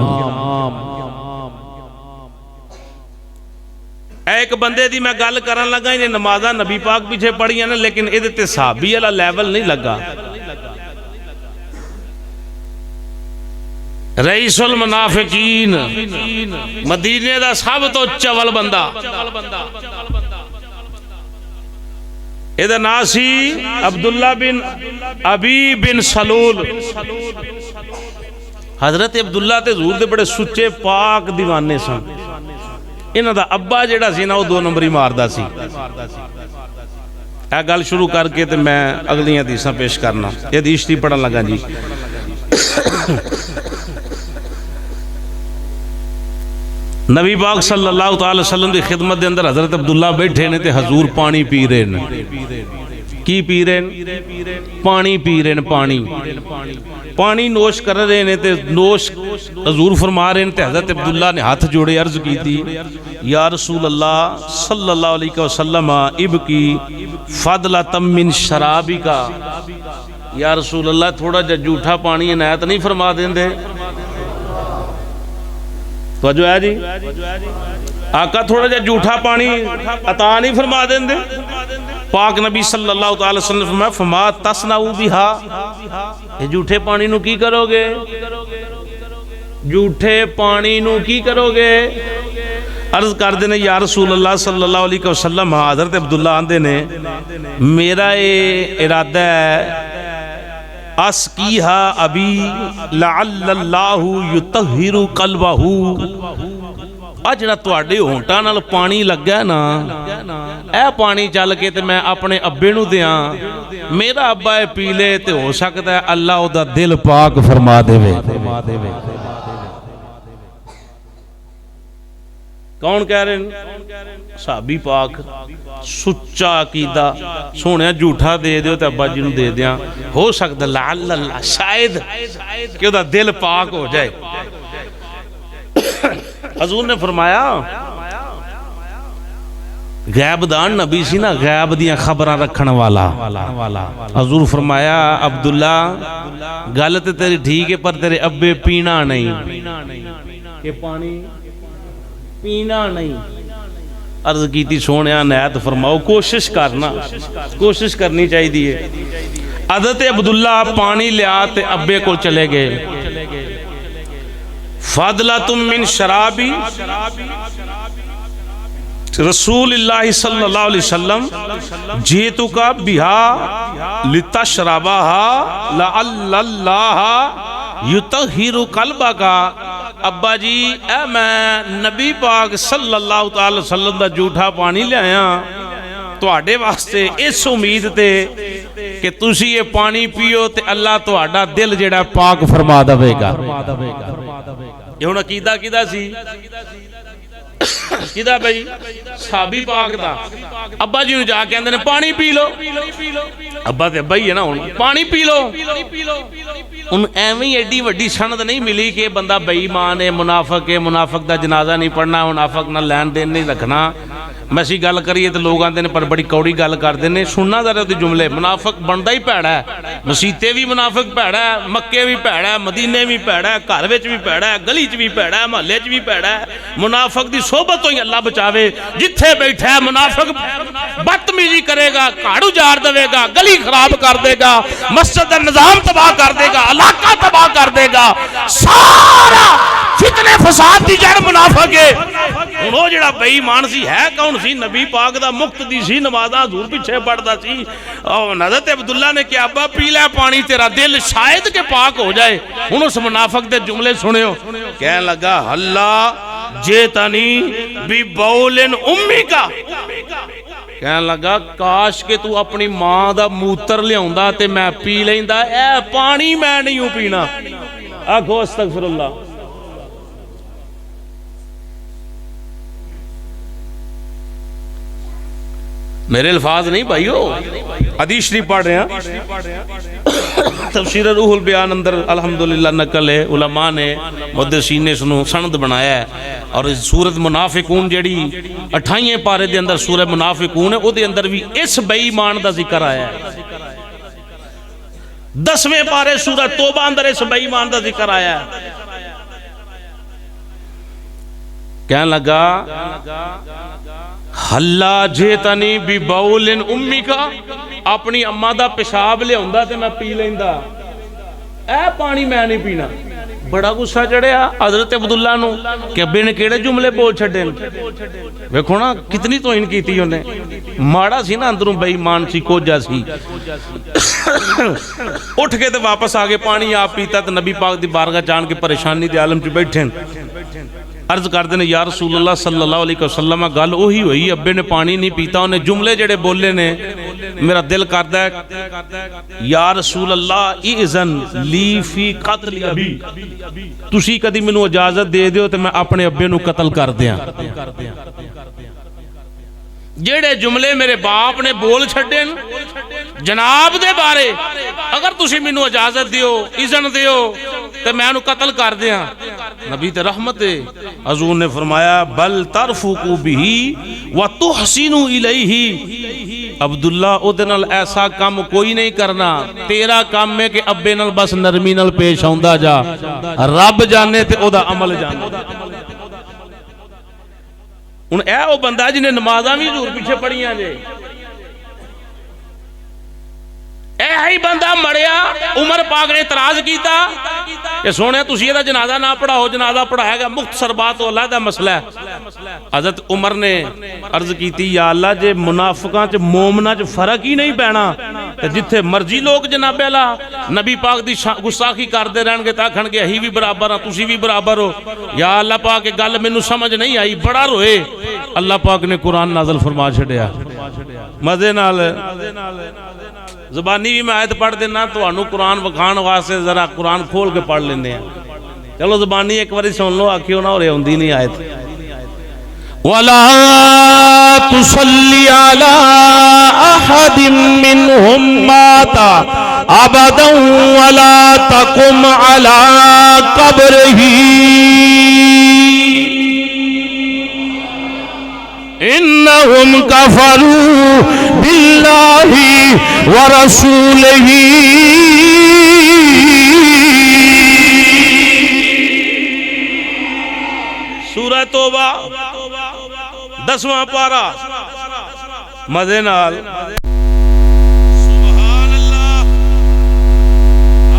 ایک بندے دی میں گل کرن لگا انہیں نمازاں نبی پاک پیچھے پڑھیاں نے لیکن ادھے تے صحابی والا لیول نہیں لگا. رئیس المنافقین مدینے دا سب تو چول بندہ ادھا ناسی عبداللہ بن ابی بن سلول. حضرت عبداللہ تے حضور دے بڑے سچے پاک دیوانے سن. انہاں دا ابا جیڑا سی نا وہ 2 نمبری ماردا سی. اے گل شروع کر کے تے میں اگلی حدیثاں پیش کرنا. یہ حدیث تھی پڑھن لگا جی. نبی پاک صلی اللہ تعالی وسلم دی خدمت دے اندر حضرت عبداللہ بیٹھے نے تے حضور پانی پی رہے ہیں. کی پی رہے ہیں؟ پانی پی رہے ہیں. پانی نوش کر رہے ہیں تے نوش حضور فرما رہے ہیں تے حضرت عبداللہ نے ہاتھ جوڑے عرض کی تھی یا رسول اللہ صلی اللہ علیہ وسلم ابکی فضلۃ من شرابکا. یا رسول اللہ تھوڑا جا جھوٹا پانی عنایت نہیں فرما دیں دے؟ توجہ ہے جی. آقا تھوڑا جا جھوٹا پانی عطا نہیں فرما دیں دے؟ پاک نبی صلی اللہ تعالی وسلم فرمایا فما تصنعوا بہا. یہ جھوٹے پانی نو کی کرو گے؟ جھوٹے پانی نو کی کرو گے؟ عرض کر دینے یا رسول اللہ صلی اللہ علیہ وسلم. حضرت عبداللہ آندے نے میرا ارادہ ہے اسقیہا ابی لعل اللہ یطہر قلبہ. جڑا تواڈے ہونٹاں نال پانی لگا نا اے پانی چل کے تے میں اپنے ابے نو دیاں. میرا ابا اے پی لے تے ہو سکتا ہے اللہ او دا دل پاک فرما دے. کون کہہ رہے ہیں؟ صحابی پاک سچا عقیدہ سونے جھوٹا دے دیو تے ابا جی نو دے دیاں. ہو سکتا لعل اللہ شاید کہ او دا دل پاک ہو جائے. حضور نے فرمایا غیب دان نبی سی نا غیب دیاں خبراں رکھن والا. حضور فرمایا عبداللہ گل تے تیری ٹھیک ہے پر تیرے ابے پینا نہیں کہ پانی پینا نہیں. عرض کی تھی سونے عنایت فرماؤ کوشش کرنا کوشش کرنی چاہیے دیئے. حضرت عبداللہ پانی لیا تے ابے کو چلے گئے. فضلۃ من شرابی رسول اللہ صلی اللہ علیہ وسلم جیتک بہا لتشربہا لعل اللہ یطہر قلبک، ابا جی اے میں نبی پاک صلی اللہ تعالی وسلم دا جھوٹا پانی لے آیا تواڈے واسطے اس امید تے کہ تسی یہ پانی پیو تے اللہ تواڈا دل جڑا پاک فرما دے گا۔ یہ ہن عقیدہ کیدا سی؟ کیدا بھائی؟ صحابی پاک دا۔ ابا جی نوں جا کے اندر پانی پی لو، ابا تے ابا ہی ہے نا، ہن پانی پی لو۔ ان ایویں ایڈی وڈی سند نہیں ملی کہ بندہ بے ایمان ہے، منافق ہے، منافق دا جنازہ نہیں پڑھنا، منافق نہ لین دین نہیں رکھنا۔ میں سی گل کریے تو لوگ آتے ہیں پر بڑی کوڑی گل کرتے ہیں، سننا ذرا دی جملے۔ منافق بنتا ہی پیڑا ہے، مسیتے بھی منافق پیڑا ہے، مکے بھی پیڑا ہے، مدینے بھی پیڑا ہے، گھر وچ بھی پیڑا ہے، گلی چ بھی پیڑا ہے، محلے چ بھی پیڑا ہے۔ منافق دی صحبت ہوئی اللہ بچاوے، جتھے بیٹھا ہے منافق بدتمیزی کرے گا، گھر اجاڑ دے گا، گلی خراب کر دے گا، مسجد دا نظام تباہ کر دے گا، علاقہ تباہ کر دے گا، سارا فتنے فساد دی جڑ منافق ہے۔ وہ جڑا بے ایمان سی ہے کون سی؟ نبی پاک دا مقتدی سی، نمازاں حضور پیچھے پڑھدا سی۔ حضرت عبداللہ نے کہا ابا پی لے پانی، تیرا دل شاید کہ پاک ہو جائے۔ ہن اس منافق دے جملے سنیو، کہنے لگا اللہ جیتنی بی بول امی کا، کہنے لگا کاش کہ تو اپنی ماں دا موتر لیاوندا تے میں پی لیندا، اے پانی میں نہیں ہوں پینا۔ آکھو استغفر اللہ۔ میرے الفاظ نہیں بھائیو، حدیث شریف پڑھ رہے ہیں، تفسیر روح البیان اندر الحمدللہ نقل ہے، علماء نے محدثین نے سنو سند بنایا ہے۔ اور سورۃ منافقون جڑی 28 پارے دے اندر سورہ منافقون ہے، او دے اندر بھی اس بے ایمان دا ذکر آیا ہے۔ 10ویں پارے سورہ توبہ اندر اس بے ایمان دا ذکر آیا ہے۔ کہنے لگا حلا جیتنی بی باول امی کا، اپنی اماں دا پیشاب لے ہوندا تے میں پی لیندا، اے پانی میں نہیں پینا۔ بڑا غصہ چڑھیا حضرت عبداللہ نو کہ ابے نے کیڑے جملے بول چھڈے۔ ویکھو نا کتنی توہین کیتی انہیں، ماڑا سی نا اندروں بے ایمان سی، کوجا سی۔ اٹھ کے تے واپس آگے پانی آپ پیتا تے نبی پاک دی بارگاہ جان کے پریشانی دے عالم چ بیٹھے، عرض کر دینے یا رسول اللہ صلی اللہ علیہ وسلم، گل وہی ہوئی، ابے نے پانی نہیں پیتا، انہیں جملے جڑے بولے نے میرا دل کردا ہے یا رسول اللہ اذن لی فی قتل ابی، تسی کدی مینوں اجازت دے دیو تے میں اپنے ابے نو قتل کر دیاں۔ جڑے جملے میرے باپ نے بول چھڈے جناب دے بارے، اگر تسی مینوں اجازت دیو، اذن دیو تے میں انہوں قتل کر دیاں۔ نبی تے رحمت حضور نے فرمایا بل ترفقوا بہی وتحسنوا الیہ، عبداللہ او دے نال ایسا کام کوئی نہیں کرنا، تیرا کام ہے کہ ابے نال بس نرمی نال پیش آوندا جا، رب جانے تے او دا عمل جانے۔ ان اے او بندہ جنہیں نمازاں بھی حضور پیچھے پڑھیاں جے، اے ہی بندہ مریا، عمر پاک نے اعتراض کیتا کہ سونے تسی یہ جنازہ نہ پڑھاؤ، جنازہ پڑھائے گا مختصر بات اللہ دا مسئلہ ہے۔ حضرت عمر نے عرض کیتی یا اللہ جے منافقاں چ مومناں چ فرق ہی نہیں پینا تے جتھے مرضی لوگ جناب اللہ نبی پاک دی گستاخی کردے رہن گے تاکھن گے ہی بھی برابر ہاں تسی بھی برابر ہو، یا اللہ پاک یہ گل مینوں سمجھ نہیں آئی، بڑا روئے۔ اللہ پاک نے قرآن نازل فرما چھڑیا مزے نال، زبانی بھی میں آیت پڑھ دینا تو انہوں قرآن وکھان واسطے ذرا قرآن کھول کے پڑھ لینے ہیں، چلو زبانی ایک باری سن لو، آکھیو نہ ہو رہے ہوندی نہیں آیت۔ وَلَا تُصَلِّ عَلَىٰ أَحَدٍ مِّنْهُمْ مَاتَ أَبَدًا وَلَا تَقُمْ عَلَىٰ قَبْرِهِ إِنَّهُمْ كَفَرُوا بِاللَّهِ وَرَسُولِهِ سورہ توبہ 10واں پارہ مزے نال سبحان اللہ۔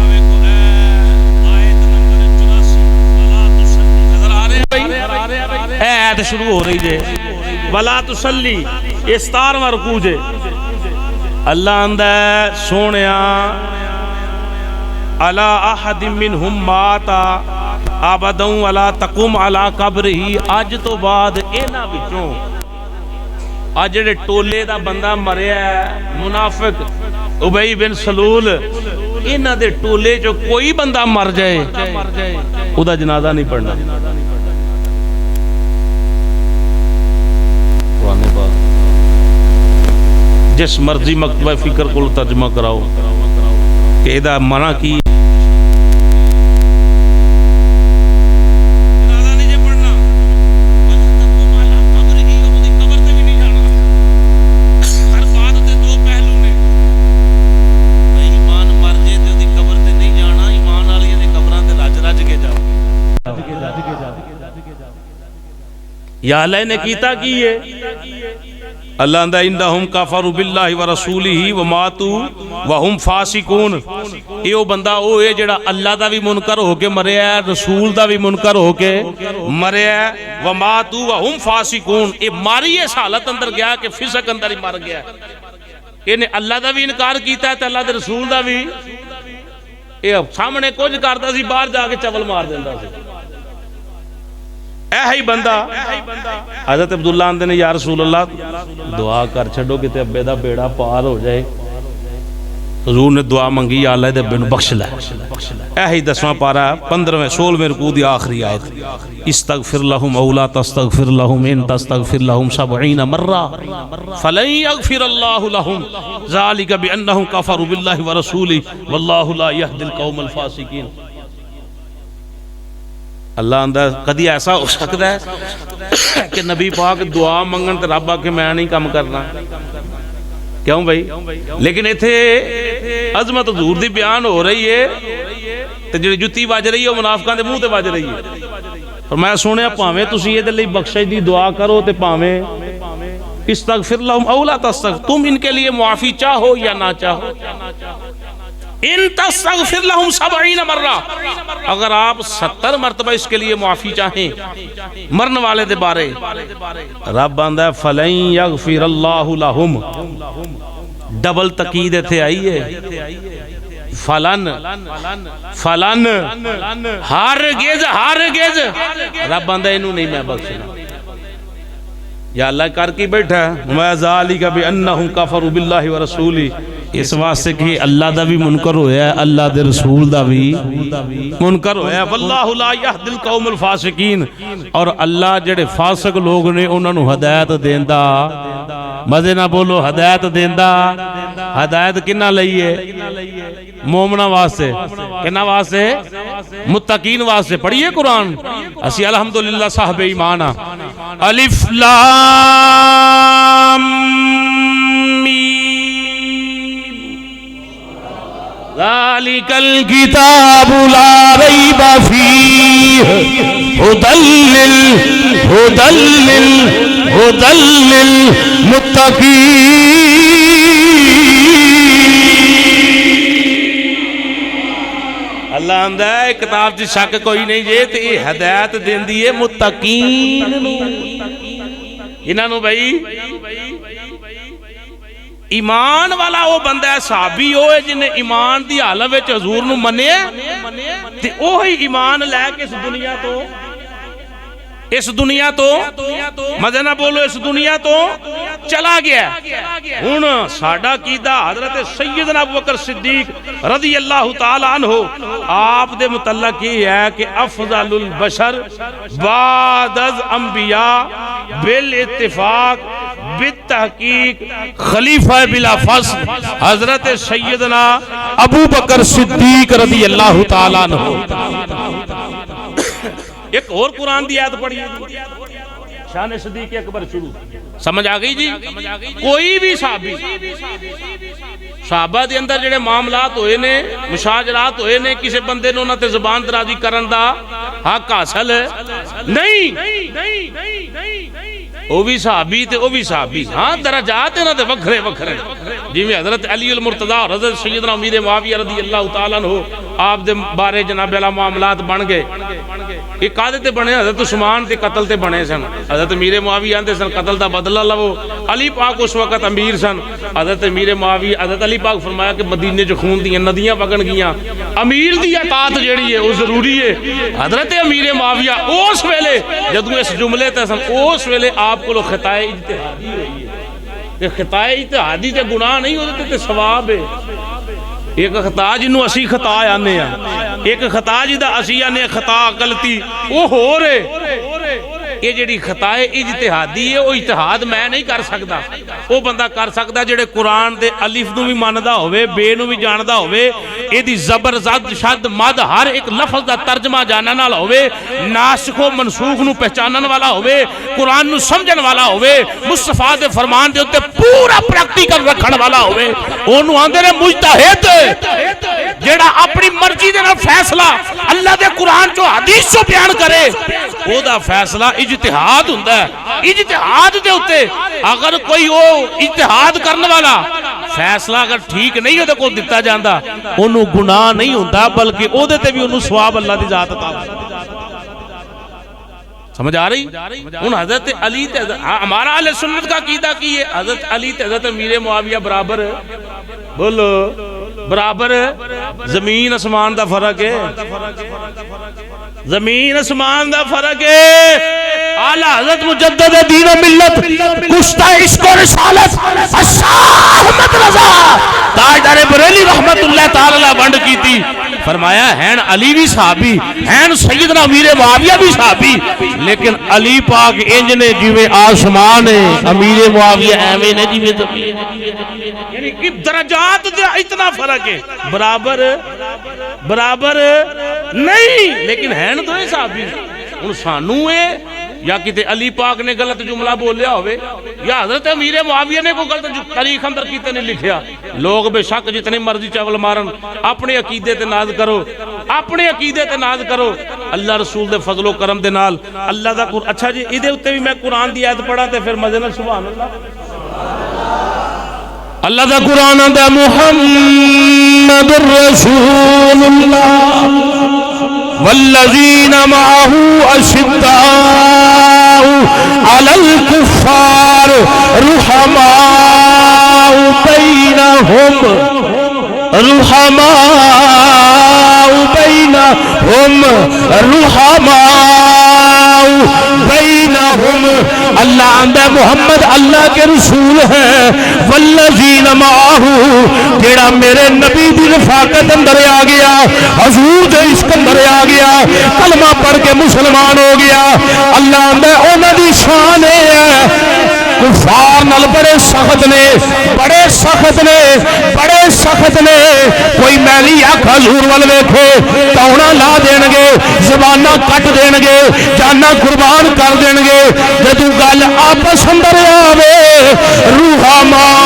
آیت نمبر 84 نظر آ رہے ہیں بھائی، آیت شروع ہو رہی جے وَلَا تُصَلِّ، یہ 17واں رکوع جے۔ اللہ اندہ سونیا الا احد منہم مات ابدا ولا تقم علی قبرہ. اج تو بعد انہاں وچوں آ جڑے ٹولے دا بندہ مریا ہے منافق ابی بن سلول, انہاں دے ٹولے جو کوئی بندہ مر جائے او دا جنازہ نہیں پڑھنا. قرآن پاک جس مرضی مکتبہ فکر کو ترجمہ کراؤ کہ ادا منع کی یا اللہ نے کیتا کی ہے اللہ اندہ اندہم کافروا باللہ ورسولہ وماتوا وہم فاسقون. یہ بندہ وہ ہے جڑا اللہ دا بھی منکر ہو کے مریا ہے, رسول دا بھی منکر ہو کے مریا ہے, وماتوا وہم فاسقون. یہ ماری اس حالت اندر گیا کہ فسق اندر ہی مر گیا. انہیں اللہ دا بھی انکار کیتا ہے تو اللہ دے رسول دا بھی یہ سامنے کچھ کرتا سی باہر جا کے چول مار دیندہ سی. اے ہی بندہ حضرت عبداللہ آندے نے یا رسول اللہ دعا کر چھڑو کہ تے ابے دا بیڑا پار ہو جائے. حضور نے دعا منگی یا اللہ دے ابے نو بخش لے. اے ہی 10واں پارہ 15ویں 16ویں رکوع دی آخری آیت استغفر لهم او لا تستغفر لهم ان تستغفر لهم 70 مرہ فلن يغفر الله لهم ذلك بانهم كفروا بالله ورسوله والله لا يهدي القوم الفاسقين. اللہ اندہ کدی ایسا ہو سکتا ہے کہ نبی پاک دعا منگن تے رب آکے میں نہیں کام کرنا کیوں بھائی. لیکن ایتھے عظمت حضور دی بیان ہو رہی ہے تے جڑی جتی وج رہی ہے منافقاں دے منہ تے وج رہی ہے. فرمایا سونیا پاویں تسی اے دے لئی بخشش دی دعا کرو تے پاویں استغفر لهم او لا تستغفر, تم ان کے لیے معافی چاہو یا نہ چاہو, ان تستغفر لهم 70 مرہ, اگر آپ 70 مرتبہ اس کے لیے معافی چاہیں مرن والے دے بارے, رب آندہ ہے فَلَن يَغْفِرَ اللَّهُ لَهُمْ. ڈبل تقید تھے آئی ہے فلن ہرگز رب آندہ انہوں نہیں میں بخشنا. یا اللہ کر کی بیٹھا ہے وَذَلِكَ بِأَنَّهُمْ كَفَرُوا بِاللَّهِ وَرَسُولِهِ. اس واسطے کہ اللہ دا بھی منکر ہویا ہے, اللہ دے رسول دا بھی منکر ہویا ہے. واللہ لا یہدی القوم الفاسقین. اور اللہ جڑے فاسق لوگ نے انہوں نے ہدایت دیندہ, مزے نہ بولو ہدایت دیندہ. ہدایت کنہ لئیے مومنہ واسطے, کنہ واسطے متقین واسطے. پڑھئے قرآن اسی الحمدللہ صاحب ایمانہ. الف لام ذالک الکتاب لا ریب فیہ ہدی اللہ اندہ ہے کتاب جی شک کوئی نہیں جے تے ہدایت دین دیئے متقین انہوں بھائی. ایمان والا وہ بندہ ہے صحابی ہوئے جنہیں ایمان دی حالت وچ حضور نو منے تے اوہی ایمان لے کے اس دنیا تو مزے نہ بولو اس دنیا تو چلا گیا. ہن ساڈا عقیدہ حضرت سیدنا ابوبکر صدیق رضی اللہ تعالی عنہ آپ دے متعلق یہ ہے کہ افضل البشر بعد از انبیاء بالاتفاق بالتحقیق خلیفہ بلا فصل حضرت سیدنا ابوبکر صدیق رضی اللہ تعالی عنہ. ایک اور قرآن دی آیت پڑھی شان صدیق اکبر شروع سمجھ آگئی جی. کوئی بھی صحابہ دے اندر جڑے معاملات ہوئے نے مشاجرات ہوئے نے کسی بندے نے انہاں تے زبان درازی کرن دا حق حاصل نہیں. وہ بھی صحابی تے وہ بھی صحابی, ہاں درجات انہاں دے وکھرے جی میں حضرت علی المرتضیٰ اور حضرت سیدنا امیر معاویہ رضی اللہ تعالیٰ عنہ آپ دے بارے جناب علا معاملات بن گئے. ایک قادے تے بنے حضرت عثمان تے قتل تے بنے سن. حضرت امیر معاویہ آندے سن قتل دا بدلہ لو. علی پاک اس وقت امیر سن. حضرت امیر معاویہ حضرت علی پاک فرمایا کہ مدینے جو خون دیاں ندیاں بگن گیاں, امیر دی اطاعت جیڑی ہے وہ ضروری ہے. حضرت امیر معاویہ اس ویلے جدوں اس جملے تے سن اس ویلے آپ کو خطائے اجتہادی ہوئی ہے. خطائے اجتہادی تے گناہ نہیں ہوتے تے ثواب ہے. ایک خطا جنوں اسی خطا آنے ہیں, ایک خطا جدا اسی آنے خطا غلطی وہ ہو رہے. یہ جڑی خطائے اجتہادی ہے وہ اجتہاد میں نہیں کر سکتا. وہ بندہ کر سکتا جڑے قرآن دے الف نو بھی ماندا ہوئے, بے نو بھی جاندا ہوئے, یہ دی زبر زد شد مد ہر ایک لفظ دا ترجمہ جانن والا ہوئے, ناسخ و منسوخ نو پہچانن والا ہوئے, قرآن نو سمجھن والا ہوئے, مصطفیٰ دے فرمان دے اوتے پورا پریکٹیکل رکھن والا ہوئے. اونوں آندے نے مجتہد جیڑا اپنی مرضی دے نال فیصلہ اللہ دے قرآن چو حدیث چو بیان کرے او دا فیصلہ اجتہاد ہوندا ہے. اجتہاد دے اوتے اگر کوئی او اجتہاد کرنے والا فیصلہ اگر ٹھیک نہیں ہو تے کو دتا جاندا اونوں گناہ نہیں ہوندا بلکہ او دے تے بھی اونوں ثواب اللہ دی ذات عطا. سمجھ آ رہی؟ ان حضرت علی تے ہمارا اہل سنت کا عقیدہ کی ہے حضرت علی تے حضرت امیر معاویہ برابر, بولو برابر, زمین اسمان دا فرق ہے, زمین اسمان دا فرق ہے. اعلی حضرت مجدد دین و ملت کشتہ عشق و رسالت شاہ احمد رضا تاجدار بریلی رحمت اللہ تعالی بنڈ کی تھی. فرمایا ہیں علی بھی صحابی ہیں, سیدنا امیر معاویہ بھی صحابی, لیکن علی پاک انج نے جویں آسمان ہے, امیر معاویہ ایویں نے جویں زمین. یعنی کہ درجات دا اتنا فرق ہے, برابر برابر نہیں لیکن ہیں دوئے صحابی. ان سانو ہے یا کتے علی پاک نے غلط جملہ بولیا ہوئے یا حضرت امیر معاویہ نے کوئی غلط تاریخ اندر کیتے نہیں لکھیا. لوگ بے شک جتنے مرضی چاول مارن, اپنے عقیدے تے ناز کرو, اپنے عقیدے تے ناز کرو, اللہ رسول دے فضل و کرم دے نال اللہ دا قرآن. اچھا جی ادھے اتے بھی میں قرآن دی آیت پڑھا تے پھر مزے نال سبحان اللہ. اللہ دا قرآن دا محمد الرسول اللہ والذین معه اشداء علی الکفار رحماء بینہم رحماء بینہم. اللہ آندہ محمد اللہ کے رسول ہیں, والذین معاہو جیڑا میرے نبی دی رفاقت اندر آ گیا, حضور دے عشق اندر آ گیا, کلمہ پڑھ کے مسلمان ہو گیا. اللہ آندہ انہاں دی شان ہے کفار نال بڑے سخت نے, بڑے سخت نے, بڑے سخت نے. کوئی میلی آنکھ حضور وال ویکھے توڑا لا دین گے, زباناں کٹ دین گے, جاناں قربان کر دین گے. جدوں گل آپس اندر آوے رحماء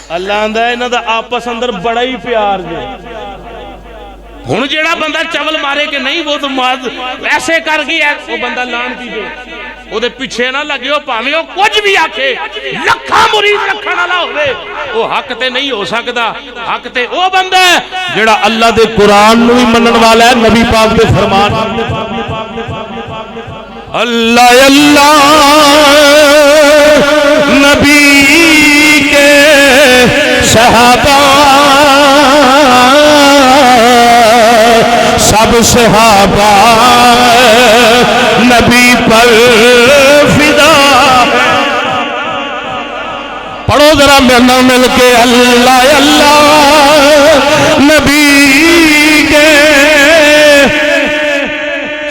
اللہ آندا ہے انہاں دا آپس اندر بڑا ہی پیار جے. ہن جیڑا بندہ چول مارے کہ نہیں وہ تو ایسے کر گیا وہ بندہ لانتی جے, وہ دے پیچھے نہ لگے, وہ پاویں وہ کچھ بھی آکھے لکھاں مرید رکھن والا ہوے وہ حق تے نہیں ہو سکدا. حق تے وہ بندہ ہے جیڑا اللہ دے قرآن نو بھی منن والا ہے, نبی پاک دے فرمان. اللہ اللہ نبی کے صحابہ سب صحابہ نبی پر فدا. پڑھو ذرا میرے مل کے اللہ اللہ نبی کے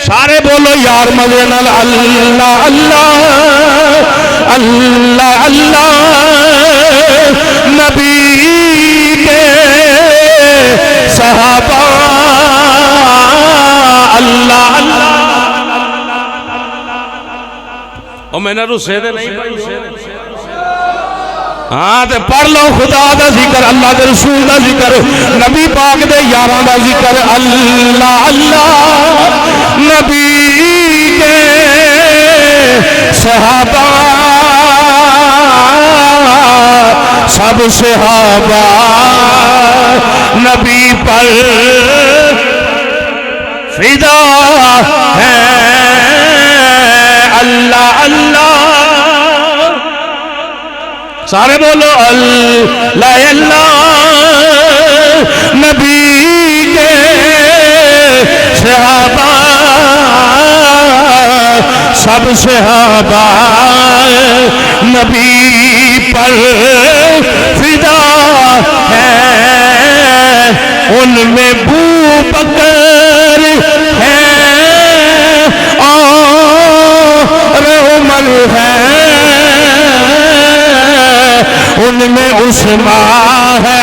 سارے بولو یار مزے نال اللہ اللہ اللہ اللہ نبی کے صحابہ اللہ اللہ. او میں نے روسے دے نہیں پڑھی, ہاں تے پڑھ لو خدا دا ذکر, اللہ دے رسول دا ذکر, نبی پاک دے یاراں دا ذکر. اللہ اللہ نبی کے صحابہ سب صحابہ نبی پر فدا ہے اللہ اللہ سارے بولو اللہ اللہ نبی کے صحابہ سب صحابہ نبی پر فدا ہے ان میں بو بکر ہے اور عمر ہے ان میں عثمان ہے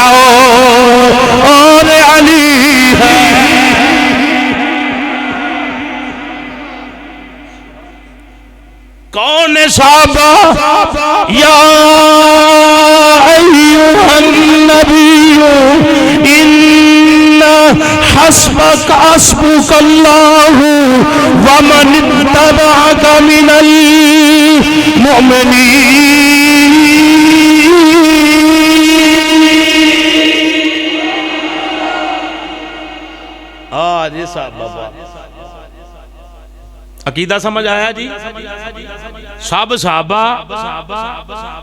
اور علی ہے کون صحابہ یا ایھا النبی ان حسبک حسبک اللہ ومن اتبعک من المؤمنین جی صحابہ عقیدہ سمجھ آیا جی سب صحابہ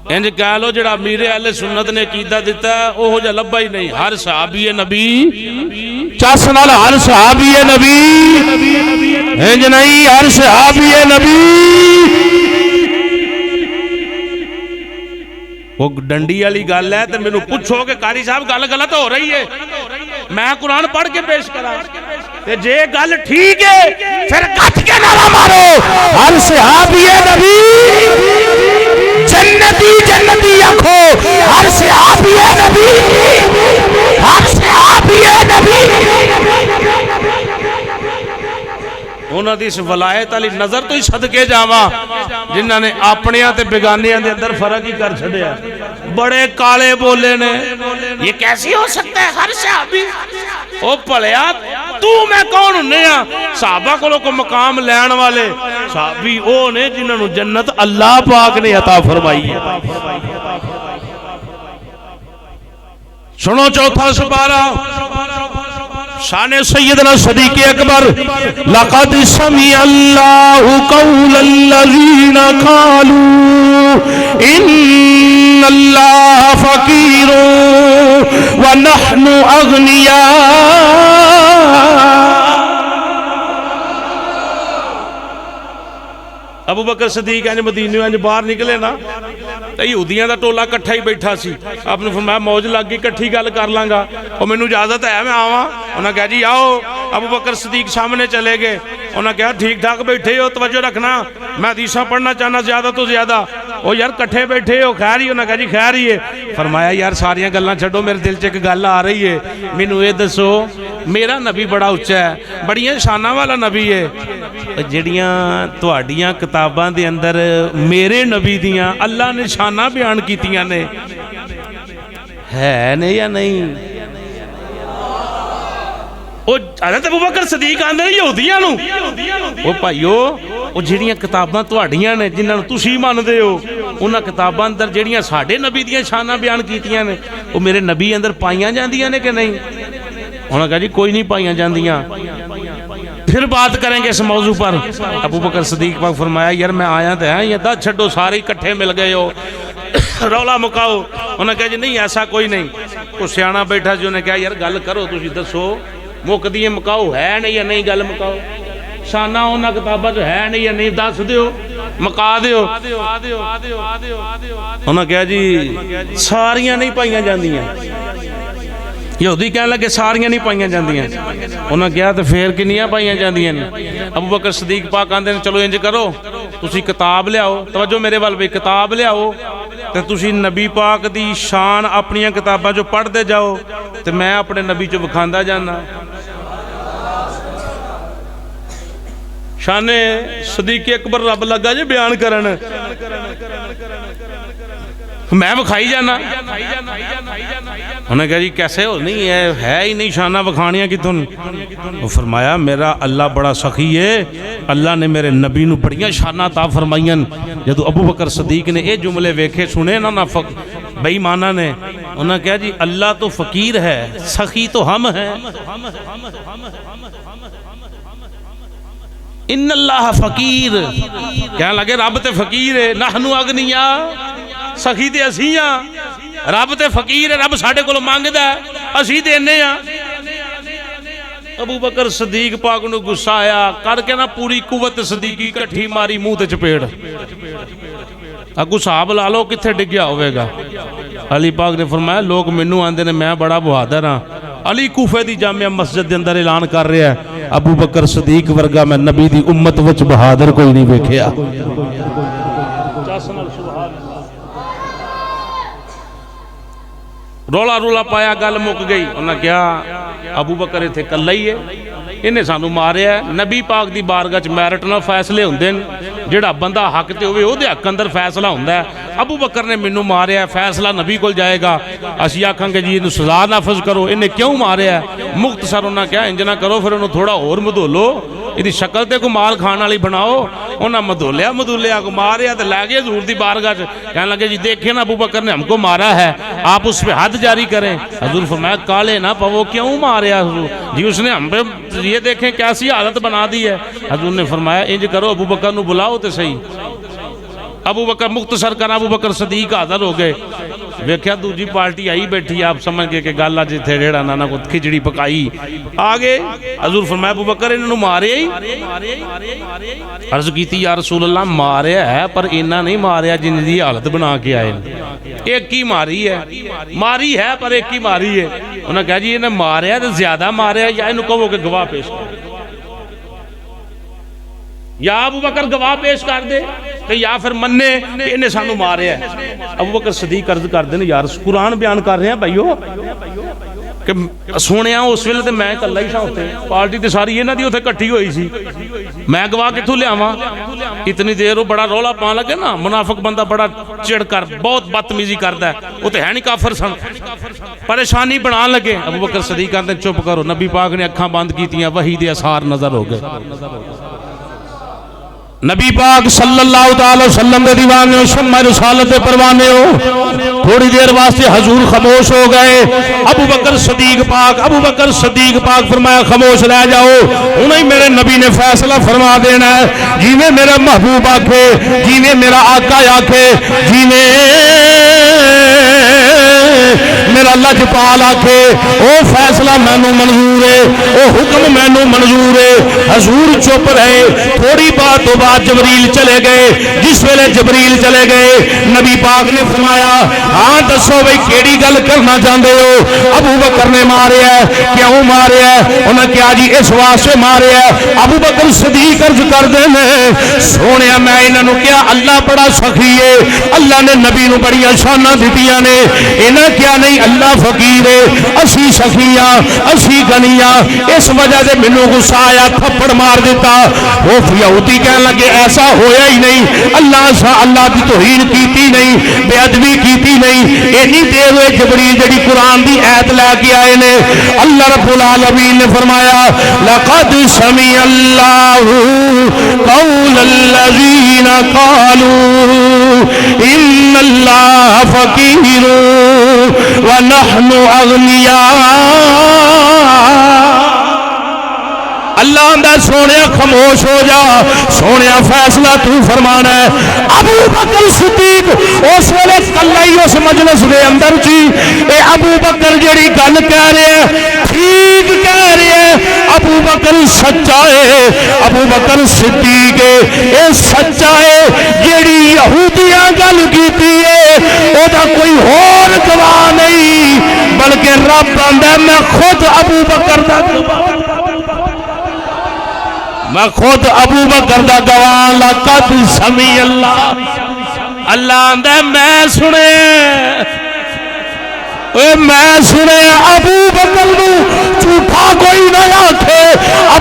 انج کہہ لو جڑا امیر اہل سنت نے عقیدہ دیتا ہے وہ جا لبا ہی نہیں ہر صحابی نبی چس نال ہر صحابی نبی انج نہیں ہر صحابی نبی وہ ڈنڈی والی گل ہے تو مینوں پوچھو کہ قاری صاحب گل غلط ہو رہی ہے میں قرآن پڑھ کے پیش کرا جے گل ٹھیک ہے پھر کٹ کے نعرہ مارو ہر صحابی نبی جنتی جنتی آنکھو ہر صحابی نبی ہر صحابی نبی انہاں دی اس ولایت علی نظر تو ہی صدقے جاواں جنہاں نے اپنیاں تے بیگانیاں دے اندر فرق ہی کر چھڈیا بڑے کالے بولے نے یہ کیسی ہو سکتا ہے ہر صحابی او پڑھیا تو میں کون ہونے ہاں صحابہ کو مقام لین والے صحابی او نے جنہاں نو جنت اللہ پاک نے عطا فرمائی ہے سنو چوتھا سپارہ شان سیدنا صدیق اکبر لقد سمع اللہ قول الذین قالوا ان اللہ فقیر ونحن اغنیاء ابو بکر صدیق انج مدینے انج باہر نکلے نا تے یہودیاں دا ٹولا کٹھا ہی بیٹھا سی آپ نے فرمایا موج لگ گئی کٹھی گل کر لاں گا او مینوں اجازت ہے میں آواں انہاں کہا جی آؤ ابو بکر صدیق سامنے چلے گئے انہاں کہا ٹھیک ٹھاک بیٹھے ہو توجہ رکھنا میں حدیثاں پڑھنا چاہنا زیادہ تو زیادہ او یار کٹھے بیٹھے ہو خیر ہی انہاں کہا جی خیر ہی ہے فرمایا یار ساریاں گلاں چھڈو میرے دل چ ایک گل آ رہی ہے مینوں اے دسو میرا نبی بڑا اونچا ہے بڑیاں شاناں والا نبی ہے جڑیاں تہاڈیاں کتاباں دے اندر میرے نبی دیاں اللہ نے شاناں بیان کیتیاں نے ہے نے یا نہیں او حضرت ابوبکر صدیق آندے یہودیاں نو او بھائیو او جڑیاں کتاباں تہاڈیاں نے جنہاں نوں تسی ماندے ہو انہاں کتاباں اندر جڑیاں ساڈے نبی دیاں شاناں بیان کیتیاں نے او میرے نبی اندر پائیاں جاندیاں نے کہ نہیں انہاں کہا جی کوئی نہیں پائیاں جاندیاں پھر بات کریں گے اس موضوع پر ابو بکر صدیق پاک فرمایا یار میں آیا تو ہے یہ دا چھڑو سارے کٹھے مل گئے ہو رولا مکاؤ انہوں نے کہا جی نہیں ایسا کوئی نہیں تو سیانہ بیٹھا جی انہوں نے کہا یار گل کرو تسی دسو موک دیئے مکاؤ ہے نہیں یا نہیں گل مکاؤ شانہ ہونا کتابہ جو ہے نہیں یا نہیں دس دیو مکا دیو انہوں نے کہا جی ساریاں نہیں پائیاں جاندیاں یہودی کہنے لگے ساریاں نہیں پائیاں جاندیاں انہوں نے کہا تو پھر کنیاں پائیاں جاندیاں ابو بکر صدیق پاک آندے نے چلو انج کرو تسی کتاب لے آؤ توجہ میرے وال بھی کتاب لے آؤ تے تسی نبی پاک دی شان اپنی کتاباں جو پڑھ دے جاؤ تے میں اپنے نبی جو بکھاندہ جانا شان صدیق اکبر رب لگا جی بیان کرن میں بکھائی جانا انہوں نے کہا جی کیسے ہو نہیں ہے ہی نہیں شانہ بکھانیاں کتوں. فرمایا میرا اللہ بڑا سخی ہے, اللہ نے میرے نبی نو بڑیاں شانہ عطا فرمائیاں. جدو ابو بکر صدیق نے یہ جملے ویکھے سنے نا بے ایمانہ نے, انہوں نے کہا جی اللہ تو فقیر ہے, سخی تو ہم ہیں. ان اللہ فقیر کہنے لگے رب تے فقیر ہے, نحنو اغنیا, سخی تے اسی ہاں, رب تے فقیر ہے, رب ساڈے کولوں مانگدا ہے, اسی دینے ہاں. ابو بکر صدیق پاک نو غصہ آیا کر کے نا پوری قوت صدیقی کٹھی ماری منہ تے چپیڑ. اگو صاحب لا لو کتھے ڈگیا ہوئے گا. علی پاک نے فرمایا لوگ مینوں آندے نے میں بڑا بہادر ہاں. علی کوفے دی جامعہ مسجد دے اندر اعلان کر رہا ہے ابو بکر صدیق ورگا میں نبی دی امت وچ بہادر کوئی نہیں ویکھیا. رولا رولا پایا گل مک گئی. انہاں کہا ابو بکر ایتھے کلا ہی ہے, انہیں سانو ماریا ہے. نبی پاک دی بارگاہ چ میرٹ نال فیصلے ہوندے نے, جڑا بندہ حق تے ہوئے او دے حق اندر فیصلہ ہوندا ہے. ابو بکر نے مینوں ماریا ہے, فیصلہ نبی کول جائے گا, اسی آکھاں گے جی اینوں سزا نافذ کرو. انہیں کیوں ماریا ہے؟ مختصر انہاں کہا انج نہ کرو پھر انہوں تھوڑا اور مدولو, ایدی شکل تے کو مال کھان والی بناؤ. انہاں مدولیا کو ماریا تے لے گئے حضور دی بارگاہ چ. کہنے لگے جی دیکھیں نا ابو بکر نے ہم کو مارا ہے, آپ اس پہ حد جاری کریں. حضور فرمایا کالے نہ پو, کیوں ماریا حضور جی اس نے ہم پہ یہ دیکھیں کیسی حالت بنا دی ہے. حضور نے فرمایا انج کرو ابو بکر نو بلاؤ تے صحیح. ابو بکر مختصر کر ابو بکر صدیق حاضر ہو گئے. ویکھیا دوجی پارٹی آئی بیٹھی, آپ سمجھ گئے کہ گل اج ایتھے ریڑا نانا کو کھچڑی پکائی آگے. حضور فرمایا ابو بکر انہوں ماریا ہی. عرض کیتی یا رسول اللہ ماریا ہے پر انہاں نہیں ماریا جن دی حالت بنا کے آئے, ایک ہی ماری ہے پر ایک ہی ماری ہے. انہوں نے کہا جی انہیں ماریا تو زیادہ ماریا یا انہوں کہو کہ گواہ پیش کر, یا ابو بکر گواہ پیش کر دے کہ یا پھر مننے کہ انہیں سانو ماریا ہے. ابو بکر صدیق عرض کر دیں یار قرآن بیان کر رہے ہیں بھائیو کہ سونے اس ویلے تے میں کلا ہی سا ہوتے, پارٹی تے ساری انہاں دی اوتھے کٹھی ہوئی سی, میں گواہ کتھوں لیاواں. اتنی دیر وہ بڑا رولا پان لگے نا, منافق بندہ بڑا چڑ کر بہت بدتمیزی کردا ہے, وہ تے ہے نہیں کافر سن, پریشانی بنا لگے. ابو بکر صدیق کہتے چپ کرو. نبی پاک نے اکھاں بند کیتیاں, وحی دے اثار نظر ہو گئے. نبی پاک صلی اللہ تعالی وسلم دے دیوانے ہو, شمع رسالت دے پروانے ہو. تھوڑی دیر واسطے حضور خاموش ہو گئے. ابو بکر صدیق پاک فرمایا خاموش رہ جاؤ, انہیں میرے نبی نے فیصلہ فرما دینا ہے. جیویں میرا محبوب آکھے, جیویں میرا آقا آکھے, جیویں میرا لجپال آکھے, او فیصلہ مینوں منظور ہے, او حکم مینوں منظور ہے. حضور چپ رہے. تھوڑی بات تو بعد جبریل چلے گئے. جس ویلے جبریل چلے گئے نبی پاک نے فرمایا ہاں دسو بھئی کیڑی گل کرنا چاہتے ہو؟ ابو بکر نے ماریا ہے. کیوں ماریا ہے؟ انہوں نے کہا جی اس واسطے ماریا ہے. ابو بکر صدیق عرض کر دے سونیا میں انہوں کیا اللہ بڑا سخی ہے, اللہ نے نبی نو بڑی شاناں دتیاں نے. انہاں کیا نہیں اللہ فقیر ہے, اسی سخیاں اسی گنیاں. اس وجہ سے مینوں غصہ آیا, تھپڑ مار دیتا. وہ یہودی کہنے لگے ایسا ہویا ہی نہیں, اللہ کی توہین کیتی نہیں, بے ادبی کیتی نہیں. اینی دیر ہوئے جبریل جڑی قرآن دی آیت لے کے آئے نے, اللہ رب العالمین نے فرمایا لقد سمع اللہ قول الذین قالوا ان اللہ فقیر ونحن اغنیاء. اللہ اندر سونے خاموش ہو جا, سونے فیصلہ تو فرمانا ہے. ابو بکر صدیق اس ویلے کلا ہی اس مجلس دے اندر سی. اے ابو بکر جڑی گل کہہ رہے ہیں ٹھیک کہہ رہے ہیں, ابو بکر سچا ہے, ابو بکر صدیق ہے, اے سچا ہے. جڑی یہودیاں گل کیتی ہے او دا کوئی اور گواہ نہیں بلکہ رب آندا میں خود ابو بکر دا میں خود ابو بکر دا گواہ. لقد سمع اللہ, اللہ آندا میں سنے, میں سنے ابو بکر نو جھوٹا کوئی نہ آکھے,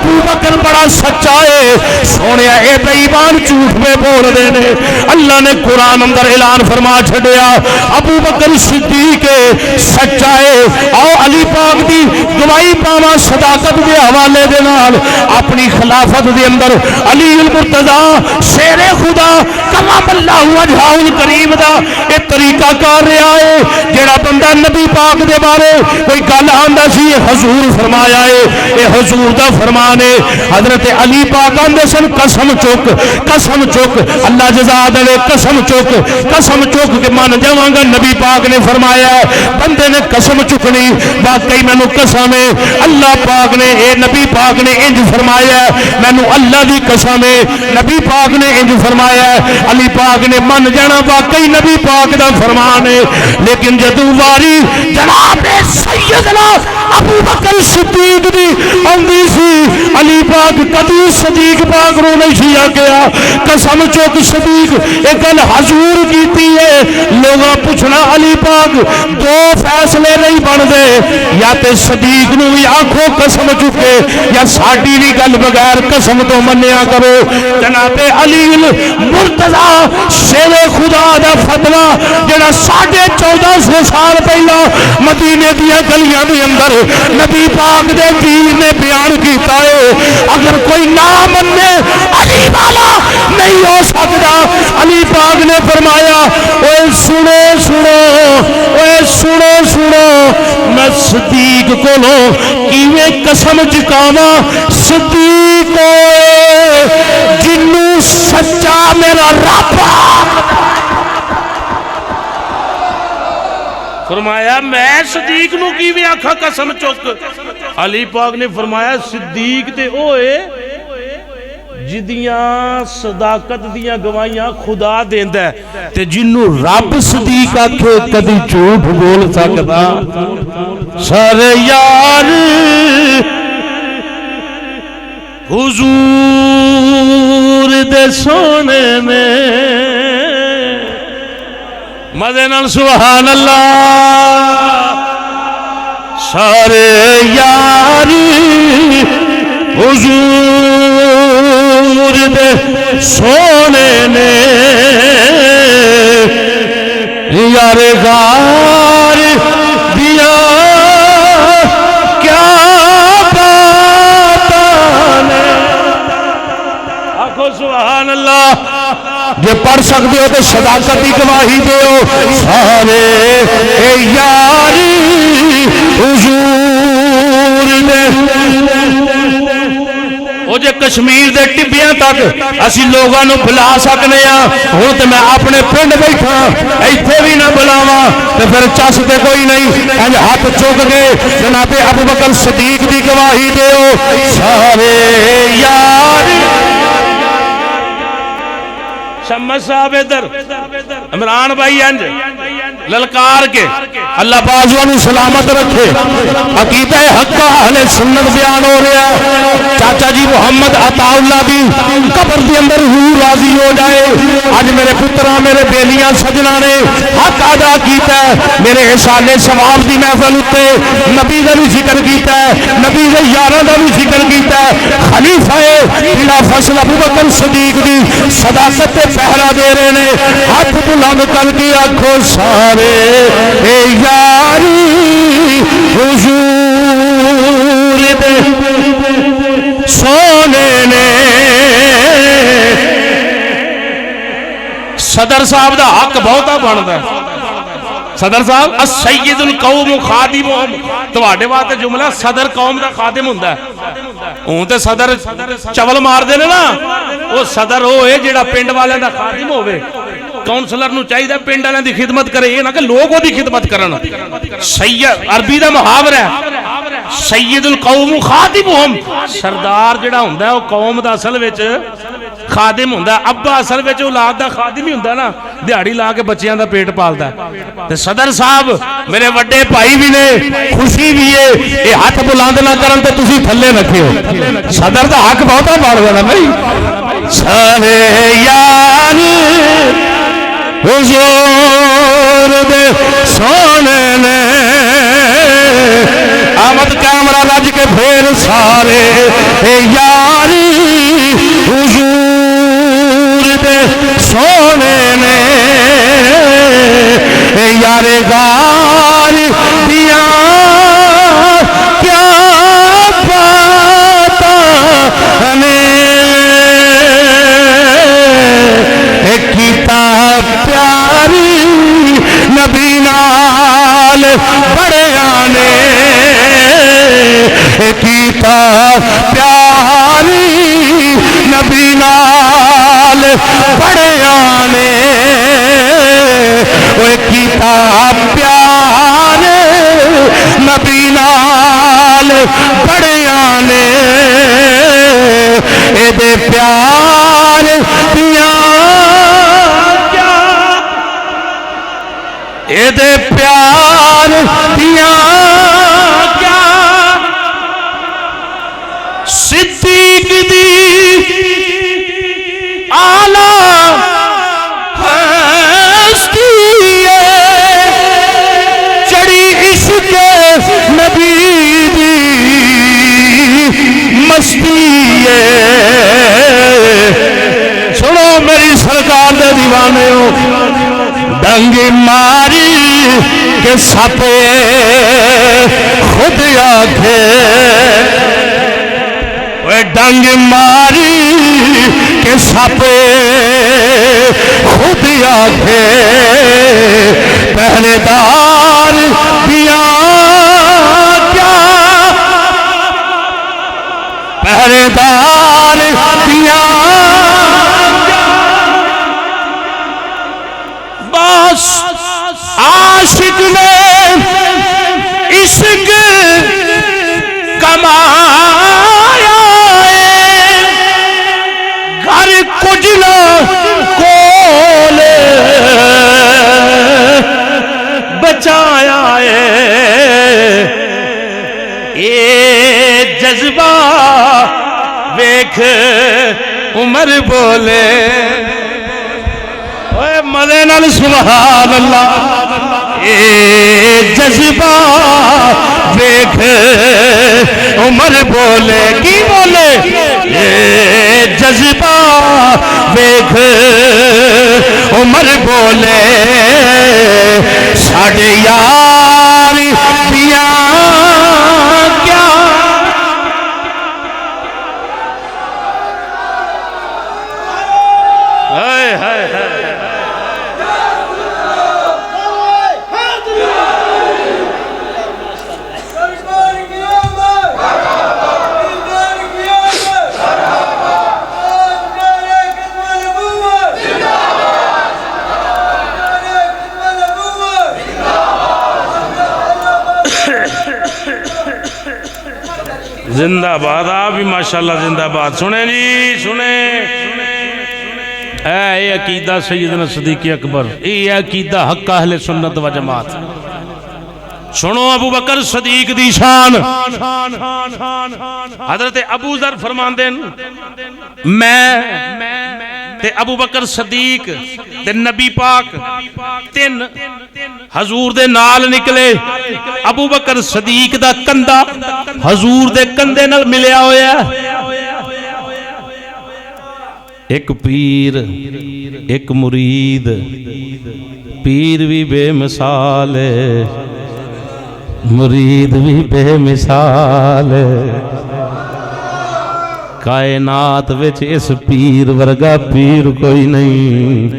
ابو بکر بڑا سچا ہے سونے اے بے ایمان جھوٹ میں بول رہے نے اللہ نے قرآن اندر اعلان فرما چھڈیا ابو بکر صدیق سچا ہے آؤ علی پاک دی گواہی پاواں صداقت دے حوالے دے نال اپنی خلافت دے اندر علی المرتضی شیر خدا کلام اللہ وجہہ الکریم دا اے طریقہ کار رہا ہے جڑا بندہ نبی پاک دے بارے کوئی گل آندا سی حضور فرمایا ہے اے حضور دا فرمان ہے حضرت علی پاک آندے سن قسم چک اللہ جزا دے قسم چک کہ مان جاواں گا نبی پاک نے فرمایا ہے بندے نے قسم چکنی واقعی مینوں قسم ہے اللہ پاک نے اے نبی پاک نے انج فرمایا ہے مینوں اللہ دی قسم ہے نبی پاک نے انج فرمایا ہے علی پاک نے من جانا واقعی نبی پاک دا فرمان ہے لیکن جدوں واری جناب سیدنا ابو بکر صدیق دی آندی سی علی پاک کدی صدیق پاک رو نہیں سی آکیا قسم چوک صدیق ایک گل حضور کیتی ہے لوگاں پوچھنا علی پاک دو فیصلے نہیں بن دے یا تے صدیق نو بھی آنکھوں قسم چکے یا ساڈی بھی گل بغیر قسم تو منیا کرو جناب علی مرتضی شیر خدا دا فتویٰ جڑا 1450 سال پہلا مدینے دیا گلیاں دے اندر نبی پاک دے پیر نے بیان کیتا ہے اگر کوئی نہ مننے علی والا نہیں ہو سکتا علی پاک نے فرمایا اوے سنو میں صدیق کو لو کیویں قسم چکاواں صدیق جنوں سچا میرا رب فرمایا میں صدیق نو کیویں آکھاں قسم چک علی پاک نے فرمایا صدیق تے اوئے جدیاں صداقت دیاں گواہیاں خدا دیندا ہے تے جنوں رب صدیق آکھے کدی جھوٹ بول سکدا سارے یار حضور دے سونے نے مزے نال سبحان اللہ سارے یاری حضور دے سونے نے یار غار دیا کیا باتاں نے آکھو سبحان اللہ جے پڑھ سکتے ہو تو صداقت کی گواہی دیو سارے اے یاری حضور نے وہ جے کشمیر دے ٹبیاں تک اسی لوگاں نو بلا سکنے ہاں ہن تے میں اپنے پنڈ بیٹھا ایتھے بھی نہ بلاواں تے پھر چس تے کوئی نہیں انج ہاتھ چک کے جناب ابو بکر صدیق دی گواہی دیو سارے یاری شمس صاحب ادھر عمران بھائی انج للکار کے اللہ بازوانو سلامت رکھے عقیدہ حقہ اہل سنت بیان ہو رہا چاچا جی محمد عطا اللہ دی قبر دی اندر روح راضی ہو جائے آج میرے پترہ میرے بیلیاں سجنہ نے حق ادا کیتا ہے میرے احسان ثواب دی محفل اتے نبی دا بھی ذکر کیتا ہے نبی دے یاراں دا بھی ذکر کیتا ہے خلیفہ بلا فصل ابو بکر صدیق دی صداقت پہرا دے رہے نے ہاتھ بلند کر کے آنکھوں سارے اے یاری حضور دے سونے نے صدر صاحب دا حق بہتا بنتا ہے صدر صاحب السید القوم خادمہم تواڈے واسطے جملہ صدر قوم دا خادم ہوندا ہے ہوں تے صدر چول مار دے نا وہ صدر ہوئے جیڑا پنڈ والے دا خادم ہوئے کونسلر نو چاہیے پنڈ والے دی خدمت کرے یہ نہ کہ لوگ دی خدمت کرن سید عربی دا محاورہ ہے سید القوم خادمہم سردار جیڑا ہوندا ہے وہ قوم دا اصل وچ خادم ہوندا ہے ابا اصل وچ اولاد دا خادم ہی ہوندا ہے نا دیہڑی لا کے بچیاں دا پیٹ پالدا ہے تے صدر صاحب میرے وڈے بھائی بھی نے خوشی بھی ہے یہ ہاتھ بلند نہ کرن تے تسی تھلے رکھیو صدر دا حق بہتا بڑھ گیا بھائی سارے یار حضور دے سونے نے آمد کیمرہ لج کے پھر سارے کہ سپ خود آکھے وہ ڈنگ ماری کہ سپ خود آکھے پہرے دار دیا کیا پہرے دار دیا بس عاشق نے عشق کمایا گھر کچھ نہ کولے بچایا اے جذبہ ویکھ عمر بولے اوے مدے نال سبحان اللہ اے جذبہ ویکھ عمر بولے کی بولے اے جذبہ ویکھ عمر بولے ساڑھے یار دیا کیا زندہ باد آپ بھی ماشاءاللہ زندہ باد سنیں جی سنیں اے عقیدہ سیدنا صدیق اکبر اے عقیدہ حق اہل سنت و جماعت سنو ابو بکر صدیق دی شان حضرت ابو ذر فرمان دین میں تے ابو بکر صدیق تے نبی پاک تین حضور دے نال نکلے ابو بکر صدیق دا کندہ حضور دے کندے نال ملیا ہویا ایک پیر ایک مرید پیر بھی بے مثال ہے مرید بھی بے مثال ہے کائنات وچ اس پیر ورگا پیر کوئی نہیں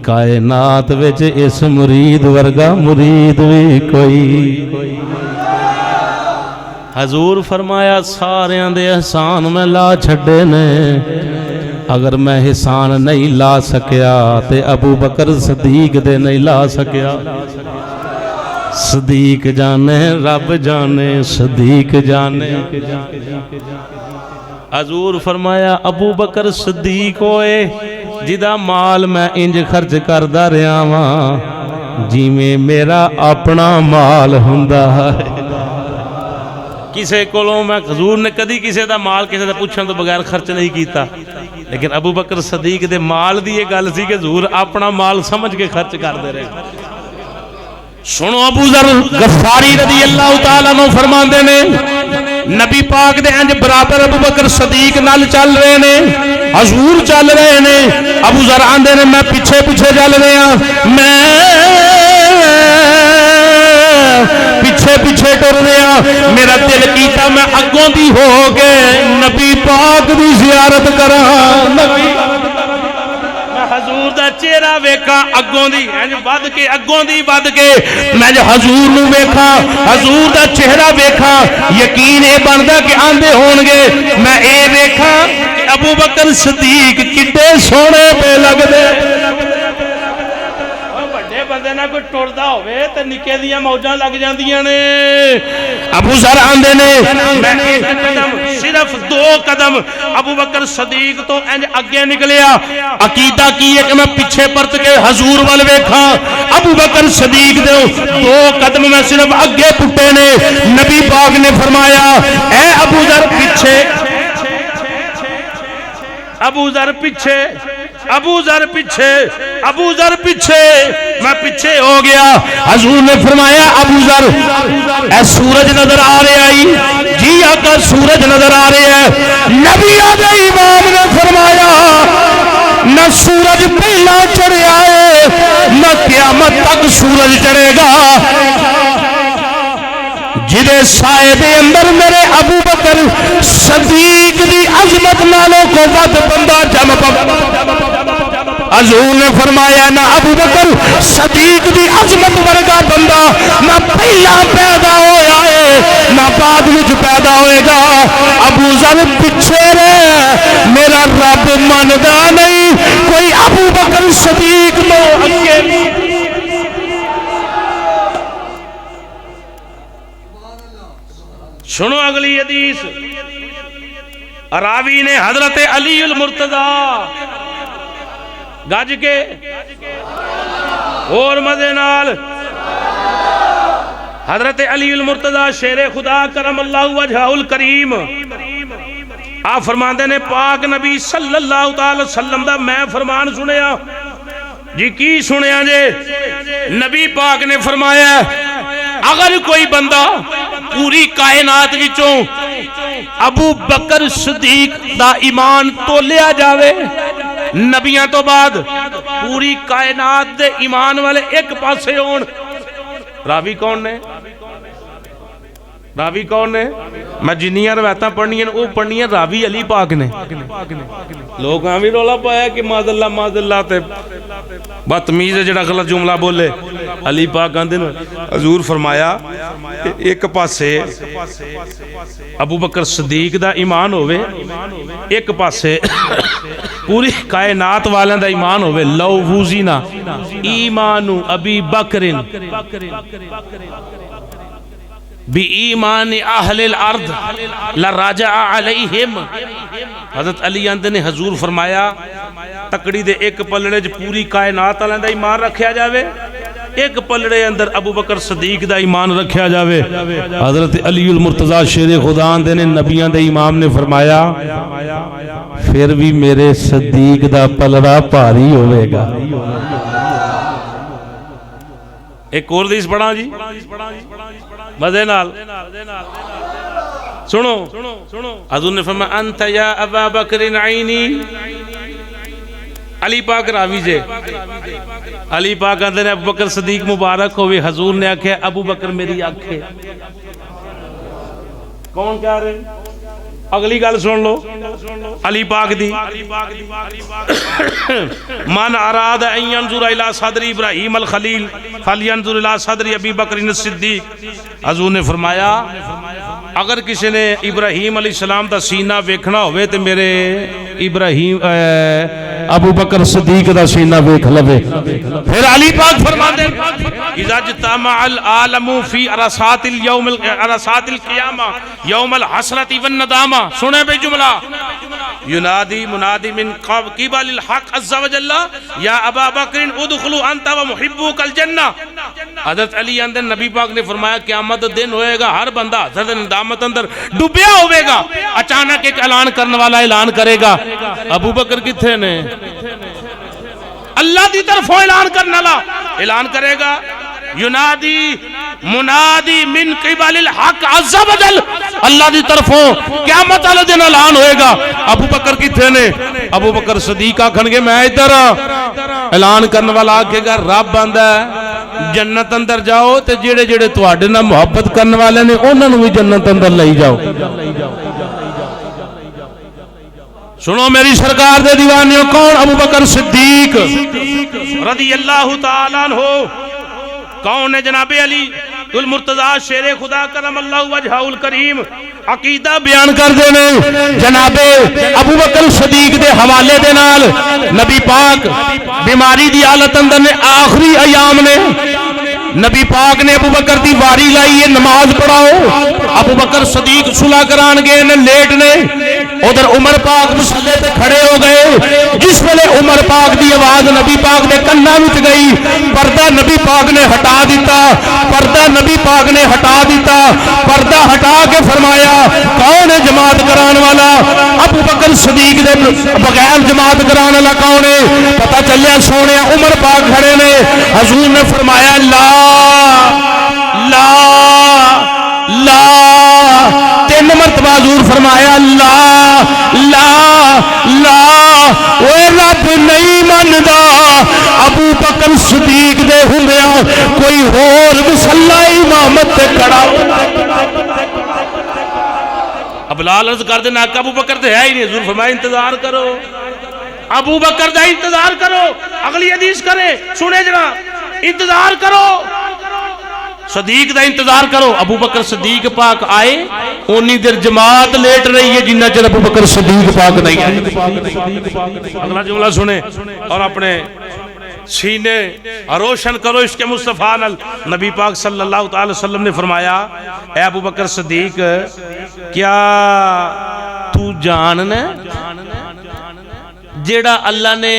کائنات وچ اس مرید ورگا مرید بھی کوئی حضور فرمایا ساریاں دے احسان میں لا چھڑے نے اگر میں احسان نہیں لا سکیا تے ابو بکر صدیق دے نہیں لا سکیا صدیق جانے رب جانے صدیق جانے حضور فرمایا ابو بکر صدیق ہوئے جدا مال میں انج خرچ کردہ رہا ہاں جی میں میرا اپنا مال ہوندا ہے کسے کولوں میں حضور نے کدی کسے دا مال کسے دا پوچھن تو بغیر خرچ نہیں کیتا لیکن ابو بکر صدیق دے مال دی یہ گل سی کہ حضور اپنا مال سمجھ کے خرچ کر دے رہے سنو ابو ذر غفاری رضی اللہ تعالیٰ عنہ فرمان دے نے نبی پاک دے انج برابر ابو بکر صدیق نال چل رہے نے حضور چل رہے نے ابو ذر آندے نے میں پیچھے پیچھے چل رہے ہیں میں پیچھے پیچھے ٹر رہے ہیں میرا دل کیتا میں اگوں دی ہو گئے نبی پاک دی زیارت کراں نبی حضور دا چہرہ ویکھا اگوں دی ود کے اگوں دی ود کے میں جو حضور نو ویکھا حضور دا چہرہ ویکھا یقین اے بندا کہ آندے ہون گے میں اے ویکھا کہ ابو بکر صدیق کڈے سونے پہ لگ دے بڑے بندے نہ کوئی ٹردا ہوے تے نکے دیاں موجاں لگ جاندیاں نے ابو ذر آندے نے میں ایک قدم صرف 2 قدم ابو بکر صدیق تو انج اگے نکلیا عقیدہ کی ہے کہ میں پیچھے پرت کے حضور وال ویکھا ابو بکر صدیق دے 2 قدم میں صرف اگے پٹے نے نبی پاک نے فرمایا اے ابو ذر پیچھے ابو ذر پیچھے ابو ذر پیچھے ابو ذر پیچھے میں پیچھے ہو گیا حضور نے فرمایا ابو ذر اے سورج نظر آ رہے آئی جی آقا سورج نظر آ رہے ہیں نبی آدھے امام نے فرمایا نہ سورج پہلا چڑھیا ہے نہ قیامت تک سورج چڑھے گا جدے سائے دے اندر میرے ابو بکر صدیق دی عظمت نالوں کو ود بندہ جم حضور نے فرمایا نہ ابو بکر صدیق دی عظمت ورگا بندہ نہ پہلا پیدا ہویا ہے نہ بعد وچ پیدا ہوئے گا ابو ذر پیچھے رہے میرا رب مندا نہیں کوئی ابو بکر صدیق نو اگے سنو اگلی حدیث راوی نے حضرت علی المرتضی گج کے اور مزے نال حضرت علی المرتضی شیر خدا کرم اللہ وجہہ الکریم آپ فرماندے نے پاک نبی صلی اللہ تعالی وسلم دا میں فرمان سنیا جی کی سنیا جے نبی پاک نے فرمایا اگر کوئی بندہ پوری کائنات وچوں ابو بکر صدیق دا ایمان تولیا جاوے نبیاں تو بعد پوری کائنات دے ایمان والے ایک پاسے ہون راوی کون نے راوی کون نے میں جنیاں روایتاں پڑھنی ہیں وہ پڑھنی ہیں راوی علی پاک نے لوگ بھی رولا پایا کہ ماذ اللہ تے بدتمیز ہے جڑا غلط جملہ بولے علی پاک آندے نا حضور فرمایا ایک پاسے ابو بکر صدیق دا ایمان ہوئے ایک پاسے پوری کائنات والوں دا ایمان ہوئے لو ووزینا ایمان ابی بکرن بی ایمان اہل الارض لراجع علیہم حضرت علی اندے نے حضور فرمایا تکڑی دے ایک پلڑے جو پوری کائنات والوں دا ایمان رکھیا جاوے ایک پلڑے اندر ابو بکر صدیق دا ایمان رکھیا جاوے حضرت علی المرتضی شیر خدا اندے نے نبیان دے امام نے فرمایا پھر بھی میرے صدیق دا پلڑا پاری ہوئے گا ایک اور دیس پڑھا جی مزے نال سنو حضور نے فرمایا انت یا ابا بکر عینی علی پاک راوی جے علی پاک اندر نے ابو بکر صدیق مبارک ہوئے حضور نے آکھے ابو بکر میری آنکھیں کون کہہ رہے اگلی گل سن لو علی پاک دی من اراد ان ينظر الى صدر ابراہیم الخلیل فلینظر الى صدر ابی بکر الصدیق حضور نے فرمایا اگر کسی نے ابراہیم علیہ السلام دا سینہ ویکھنا ہوئے تو میرے ابراہیم ابو بکر صدیق دا سینہ ویکھ لوے پھر علی پاک فرماتے اذا اجتمع العالم فی عرصات اليوم عرصات القیامہ یوم الحسرۃ والندامہ سنیں بے جملہ ینادی منادی من قبل الحق عز وجل یا ابا بکر ادخلوا انت ومحبوک الجنہ حضرت علی اندر نبی پاک نے فرمایا قیامت دن ہوئے گا ہر بندہ حضرت ندامت اندر ڈوبیا ہوئے گا اچانک ایک اعلان کرنے والا اعلان کرے گا ابو بکر کتھے نے اللہ دی طرفوں اعلان کرنے والا اعلان کرے گا ینادی منادی من قبل الحق عز وجل اللہ دی طرفوں قیامت والے دن اعلان ہوئے گا ابو بکر کتھے نے ابو بکر صدیق آکھن گے میں ادھر اعلان کرنے والا آکھے گا رب بندہ جنت اندر جاؤ تے جڑے جڑے تواڈے نال محبت کرنے والے نے انہاں نوں بھی جنت اندر لے جاؤ سنو میری سرکار دے دیوانیوں کون ابو بکر صدیق رضی اللہ تعالیٰ عنہ کون ہے جناب علی المرتضی شیر خدا کرم اللہ وجہہ الکریم عقیدہ بیان کر دینے جناب ابو بکر صدیق دے حوالے دے نال نبی پاک بیماری دی حالت اندر نے آخری ایام نے نبی پاک نے ابو بکر دی واری لائی ہے نماز پڑھاؤ ابو بکر صدیق صلح کران گئے نے لیٹ نے ادھر عمر پاک مصلی تے کھڑے ہو گئے جس ویلے عمر پاک دی آواز نبی پاک دے کنا وچ گئی پردہ نبی پاک نے ہٹا دیتا پردہ نبی پاک نے ہٹا دیتا پردہ ہٹا کے فرمایا کون ہے جماعت کران والا ابو بکر صدیق دے بغیر جماعت کران والا کون ہے پتہ چلیا سونے عمر پاک کھڑے نے حضور نے فرمایا لا لا لا تین مرتبہ حضور فرمایا لا لا لا اوے رب نہیں کوئی ہور مصلی امامت تے کھڑا ہو۔ اب بلال عرض کر دینا کہ ابو بکر تے ہے ہی نہیں، حضور فرمایا انتظار کرو، ابو بکر دا انتظار کرو، اگلی حدیث کرے سنے جناب، انتظار کرو، صدیق دا انتظار کرو۔ ابو بکر صدیق پاک آئے، اونی دیر جماعت لیٹ رہی ہے جنہ چر ابو بکر صدیق پاک نہیں آئے۔ اگلا جملہ سنے اور اپنے سینے روشن کرو عشق مصطفیٰ نال۔ نبی پاک صلی اللہ علیہ وسلم نے فرمایا اے ابو بکر صدیق کیا تو جاننا جیڑا اللہ نے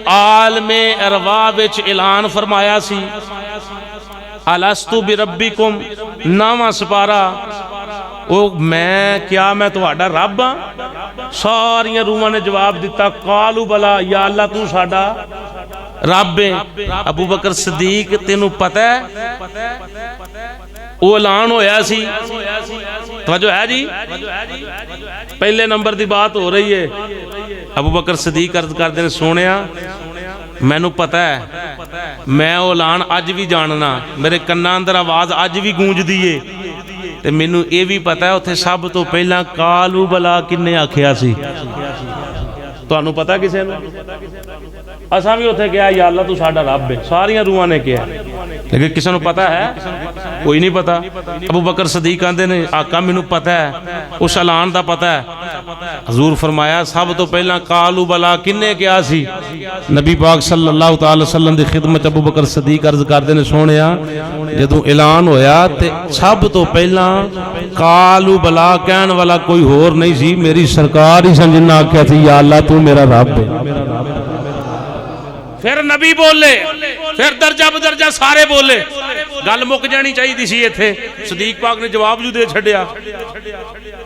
عالم ارواح وچ اعلان فرمایا سی الستو بربکم ناواں سپارہ او میں تہاڈا رب ہاں؟ ساریاں روحاں نے جواب دیتا قالوا بلا یا اللہ تو ساڈا رب ہے۔ ابو بکر صدیق تینوں پتہ ہے وہ اعلان ہویا سی، توجہ ہے جی، پہلے نمبر دی بات ہو رہی ہے۔ ابو بکر صدیق عرض کر دے سونیا مینوں پتہ ہے، میں وہ اعلان اج بھی جاننا، میرے کناں اندر آواز اج بھی گونج دیئے، تے مینوں یہ بھی پتہ ہے اتھے سب تو پہلا قالوا بلا کنے آکھیا سی؟ تانوں پتہ کسے نوں؟ اساں بھی اتھے کہا یا اللہ تو ساڈا رب ہے، ساریاں روحاں نے کہا، لیکن کسے نوں پتہ ہے؟ کوئی نہیں پتہ۔ ابو بکر صدیق کہندے نے آقا مینوں پتہ ہے، اس اعلان دا پتہ ہے۔ حضور فرمایا سب تو پہلا قالوا بلا کنے کیا سی؟ نبی پاک صلی اللہ تعالی وسلم دی خدمت ابو بکر صدیق عرض کردے نے سونیا جدوں اعلان ہویا تے سب تو پہلا قالوا بلا کہن والا کوئی ہور نہیں سی، میری سرکار ہی سن جنہ آکھیا سی یا اللہ تو میرا رب ہے۔ پھر نبی بولے، پھر درجہ بدرجہ سارے بولے، گل مک جانی چاہیے دی سی ایتھے، صدیق پاک نے جواب جو دے چھڑیا۔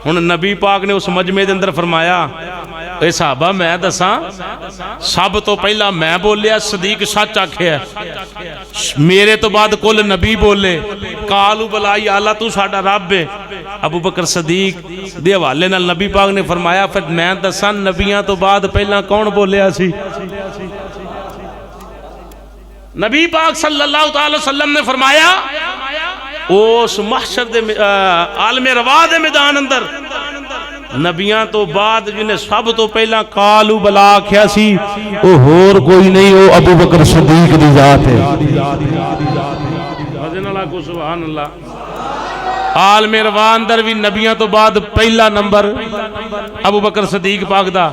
ہن نبی پاک نے اس مجمع دے اندر فرمایا اے صحابہ میں دساں سب تو پہلا میں بولیا، صدیق سچ آکھیا، میرے تو بعد کل نبی بولے قالوا بلا یا اللہ تو ساڈا رب ہے۔ ابو بکر صدیق دے حوالے نال نبی پاک نے فرمایا پھر میں دساں نبیاں تو بعد پہلا کون بولیا سی؟ نبی پاک صلی اللہ تعالی وسلم نے فرمایا اس محشر دے عالم رواح دے میدان اندر نبیاں تو بعد جنہیں سب تو پہلا قالوا بلا کیا سی او ہور کوئی نہیں، او ابو بکر صدیق دی ذات ہے۔ حضرت اللہ کو سبحان اللہ۔ عالم رواح اندر بھی نبیاں تو بعد پہلا نمبر ابو بکر صدیق پاک دا،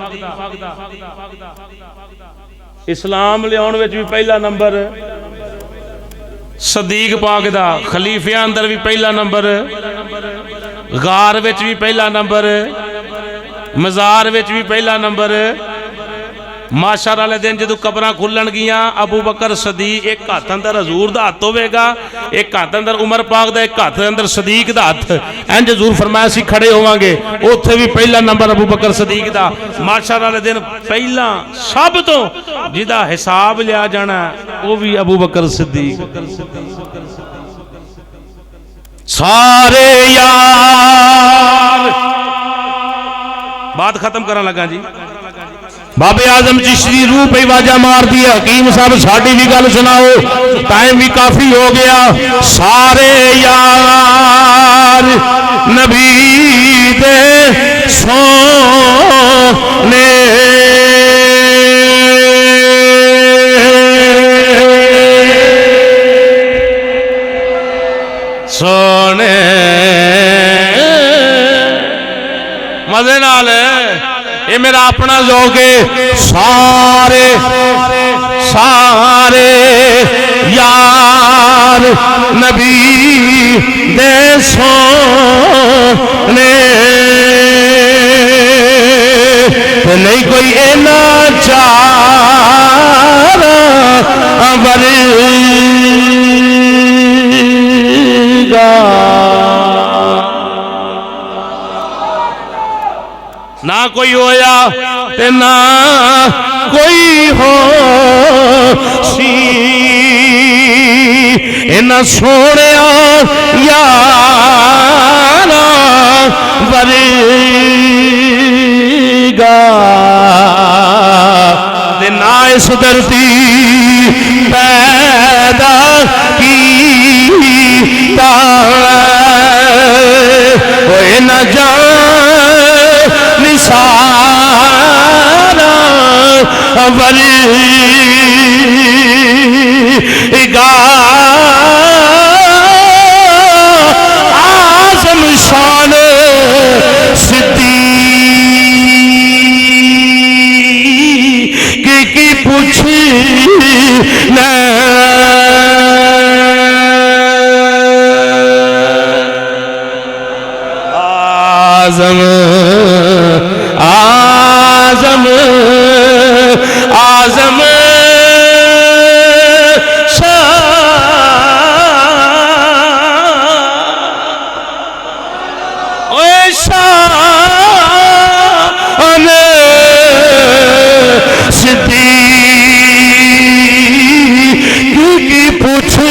اسلام لے آن وچ بھی پہلا نمبر صدیق پاک دا، خلیفیاں اندر بھی پہلا نمبر، غار وچ بھی پہلا نمبر، مزار وچ بھی پہلا نمبر۔ معاشر والے دن جدو قبراں کھلن گیاں ابو بکر صدیق ایک ہاتھ اندر حضور دا ہاتھ ہوے گا، ایک ہاتھ اندر عمر پاک دا، ایک ہاتھ اندر صدیق دا ہاتھ، انج حضور فرمایا سی کھڑے ہوواں گے، اوتھے بھی پہلا نمبر ابو بکر صدیق دا۔ معاشر والے دن پہلا سب تو جدا حساب لیا جانا وہ بھی ابو بکر صدیق۔ سارے یار بات ختم کرنا لگا جی، بابے اعظم چشتی روح پہ واجہ مار دیا، حکیم صاحب ساڑی بھی گل سناؤ، ٹائم بھی کافی ہو گیا۔ سارے یار نبی دے سونے سونے مزے نال یہ میرا اپنا ذوق ہے۔ سارے سارے یار نبی دے سونے نہیں کوئی اینا چار نہ کوئی ہویا تے نہ کوئی ہو سی، انہاں سونے یارا ورگا تے نہ اس دھرتی پیدا کی ورگا آزم شان صدیق کی پوچھی آزم آزم آزم شان صدیق کی پوچھنے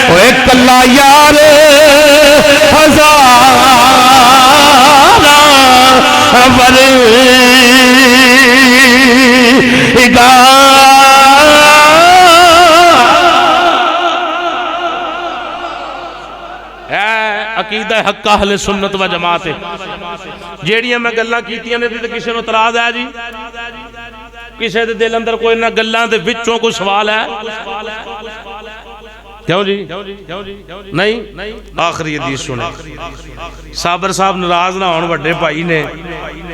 اوے کلا یار ہزارہ ورگا عقیدہ حق اہل سنت و جماعت جیڑیاں میں گلاں کیتیاں نے تے کسے نوں اعتراض ہے جی کسے دے دل اندر کوئی نہ گلاں دے وچوں کوئی سوال ہے کیوں جی نہیں آخری حدیث سنے صابر صاحب ناراض نہ ہون بڑے بھائی نے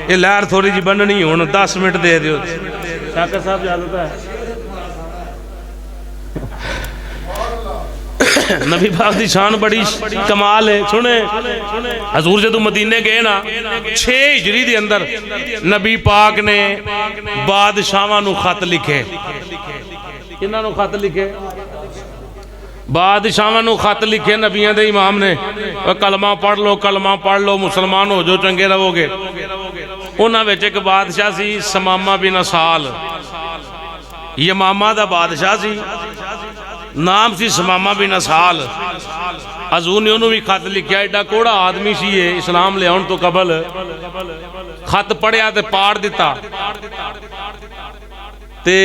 یہ لہر تھوڑی جی بننی ہون 10 منٹ دے دیو شاکر صاحب اجازت ہے نبی پاک دی شان بڑی کمال ہے سنے حضور جدو مدینے گئے نا 6 ہجری دے اندر نبی پاک نے بادشاہاں نو خط لکھے کنہاں نو خط لکھے بادشاہاں نو خط لکھے نبیوں دے امام نے کلمہ پڑھ لو مسلمان ہو جو چنگے رہو گے انہاں وچ ایک بادشاہ سی سمامہ بن اسال یمامہ دا بادشاہ سی نام سی سمامہ بن اسال حضور نے انہوں بھی خط لکھیا ایڈا کوڑا آدمی سی ہے اسلام لے آن تو قبل خط پڑھیا تے پاڑ دیتا تے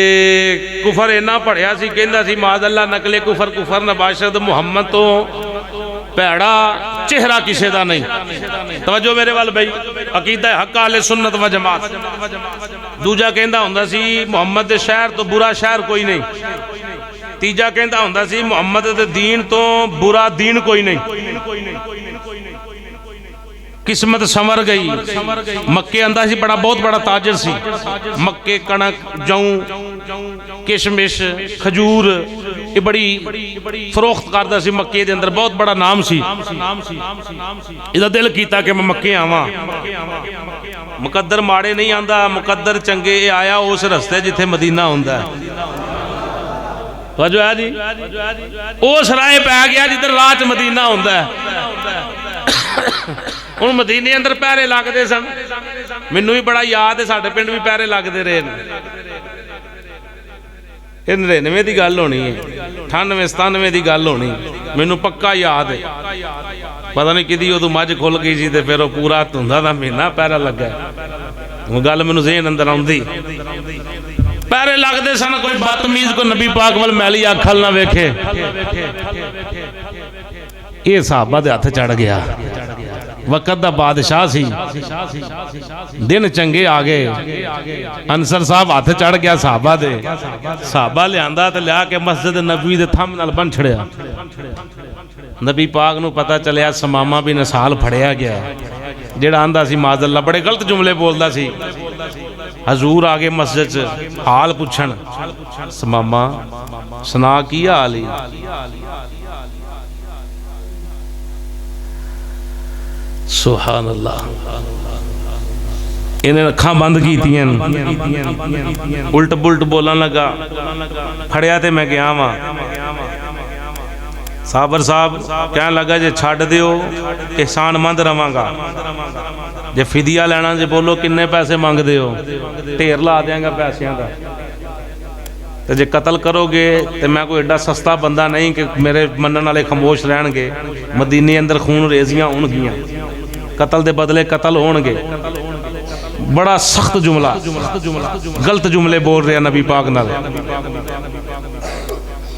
کفر اینا پڑھیا سی کہندہ سی معاذ اللہ نقل کفر نباشد محمد تو پیڑا چہرہ کسے دا نہیں توجہ میرے وال بھائی عقیدہ حق اہل سنت و جماعت دوجا کہندہ ہوندہ سی محمد دے شہر تو برا شہر کوئی نہیں تیجا کہندہ ہوندہ سی محمد دے دین تو برا دین کوئی نہیں قسمت سمر گئی مکے اندہ سی بڑا بہت بڑا تاجر سی مکے کنک جاؤں کشمش کھجور یہ بڑی فروخت کردہ سی مکے دے اندر بہت بڑا نام سی ادھا دل کیتا کہ میں مکے آواں مقدر ماڑے نہیں آندہ مقدر چنگے آیا اس رستے جتھے مدینہ ہوندہ ہے توجہ ہے جی اس رائے پہ آ گیا جدھر راج مدینہ ہوندہ ہے ان مدینے اندر پیرے لگ دے سن منو بھی بڑا یاد ہے ساڑھے پنڈ بھی پیرے لگ دے رہے ان 99 دی گل ہونی ہے 98-97 دی گل ہونی منو پکا یاد ہے پتہ نہیں کدی وہ تو مجھ کھل گئی سی تے پھر وہ پورا دھندا دا مہینہ پیرا لگا وہ گل منو ذہن اندر آندی پیرے لگ دے سن کوئی بدتمیز کو نبی پاک وال میلی اکھل نہ ویکھے یہ صحابہ دے ہاتھ چڑھ گیا وقت دا بادشاہ سی دن چنگے آگے انصر صاحب ہاتھ چڑھ گیا صحابہ دے صحابہ لے آندہ تے لیا کہ مسجد نبوی دے تھم نال بن چھڑیا نبی پاک نو پتہ چلیا سمامہ بن اسال پھڑیا گیا جیڑا آندہ سی معاذ اللہ بڑے غلط جملے بولدا سی حضور آگے مسجد حال پوچھن سمامہ سنا کیا آلی سبحان اللہ انہیں رکھاں بند کی تھی الٹ بلٹ بولن لگا کھڑیا تے میں گیا ماں صابر صاحب کہنے لگا جے چھاڑ دیو احسان مند رہاں گا جے فدیہ لینا جے بولو کنے پیسے مانگ دیو ٹیر لا دیاں گا پیسیاں دا جے قتل کرو گے تو میں کوئی ایڈا سستا بندہ نہیں کہ میرے منن والے خاموش رہن گے مدینے اندر خون ریزیاں ہون گیاں قتل دے بدلے قتل ہون گے بڑا سخت جملہ غلط جملے بول رہے ہیں نبی پاک نال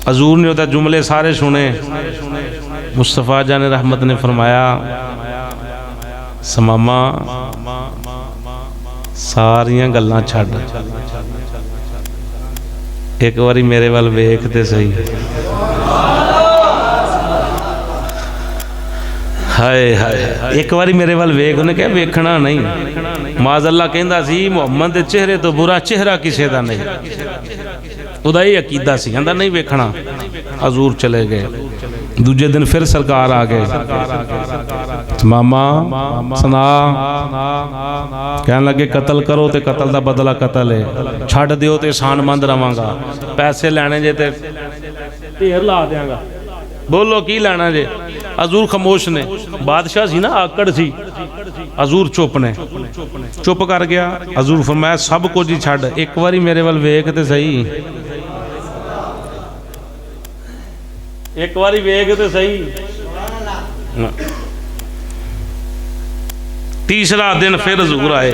حضور نے ہوتا جملے سارے سنے مصطفیٰ جان رحمت نے فرمایا سمامہ ਸਾਰੀਆਂ ਗੱਲਾਂ ਛੱਡ ਇੱਕ ਵਾਰੀ ਮੇਰੇ ਵੱਲ ਵੇਖ ਤੇ ਸਹੀ। ਹਾਏ ਹਾਏ ਇੱਕ ਵਾਰੀ ਮੇਰੇ ਵੱਲ ਵੇਖ। ਉਹਨੇ ਕਿਹਾ ਵੇਖਣਾ ਨਹੀਂ। ਮਾਜ਼ ਅੱਲਾ ਕਹਿੰਦਾ ਸੀ ਮੁਹੰਮਦ ਦੇ ਚਿਹਰੇ ਤੋਂ ਬੁਰਾ ਚਿਹਰਾ ਕਿਸੇ ਦਾ ਨਹੀਂ। ਉਹਦਾ ਇਹ ਅਕੀਦਾ ਸੀ, ਕਹਿੰਦਾ ਨਹੀਂ ਵੇਖਣਾ। ਹਜ਼ੂਰ ਚਲੇ ਗਏ। ਦੂਜੇ ਦਿਨ ਫਿਰ ਸਰਕਾਰ ਆ ਗਏ। ਮਾਮਾ ਸੁਣਾ, ਕਹਿਣ ਲੱਗੇ ਕਤਲ ਕਰੋ ਤੇ ਕਤਲ ਦਾ ਬਦਲਾ ਕਤਲ ਹੈ, ਛੱਡ ਦਿਓ ਤੇ ਸ਼ਾਨਮੰਦ ਰਵਾਂਗਾ, ਪੈਸੇ ਲੈਣੇ ਜੇ ਤੇ ਢੇਰ ਲਾ ਦਿਆਂਗਾ, ਬੋਲੋ ਕੀ ਲੈਣਾ ਜੇ। ਹਜ਼ੂਰ ਖਾਮੋਸ਼ ਨੇ। ਬਾਦਸ਼ਾਹ ਸੀ ਨਾ, ਆਕੜ ਸੀ। ਹਜ਼ੂਰ ਚੁੱਪ ਨੇ, ਚੁੱਪ ਕਰ ਗਿਆ। ਹਜ਼ੂਰ ਫਰਮਾਇਆ ਸਭ ਕੁਝ ਹੀ ਛੱਡ, ਇੱਕ ਵਾਰੀ ਮੇਰੇ ਵੱਲ ਵੇਖ ਤੇ ਸਹੀ, ਇੱਕ ਵਾਰੀ ਵੇਖ ਤੇ ਸਹੀ। ਤੀਸਰਾ ਦਿਨ ਫਿਰ ਹਜ਼ੂਰ ਆਏ।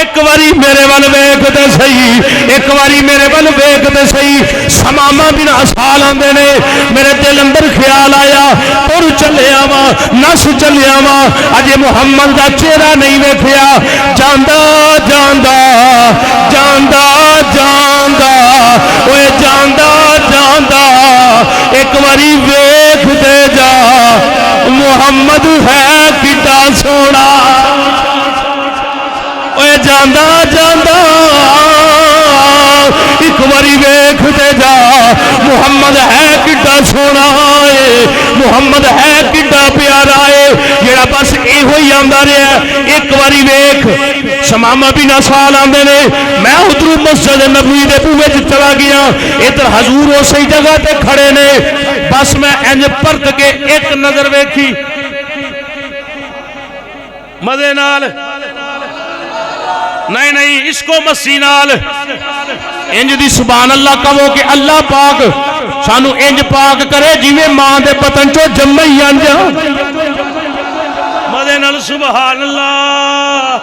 ایک واری میرے ول ویکھ تے صحیح، ایک واری میرے ول ویکھ تے صحیح۔ سماما بن اسال آندے نے میرے دل اندر خیال آیا تر چلیا وا نس چلیا وا اجے محمد دا چہرہ نہیں ویکھیا، جاندا جاندا جاندا جاندا اوے جاندا جاندا ایک واری ویکھ تے جا محمد ہے کڈا سونا، اوے جاندا جاندا ایک واری ویکھ تے جا محمد ہے کڈا سونا ہے، محمد ہے کڈا پیارا ہے، جڑا بس ایہو ہی آندا رہیا ایک واری ویکھ۔ سمامہ بن اسال آندے نے میں ادھر مسجد نبوی دے بوئے وچ چلا گیا، ادھر حضور اسی جگہ تے کھڑے نے، بس میں انج پرت کے ایک نظر ویکھی مزے نال نہیں نہیں عشق و مسیح نال انج دی سبحان اللہ کہو کہ اللہ پاک سانو انج پاک کرے جویں ماں دے بطن چوں جمع ہی انج مدے نال سبحان اللہ۔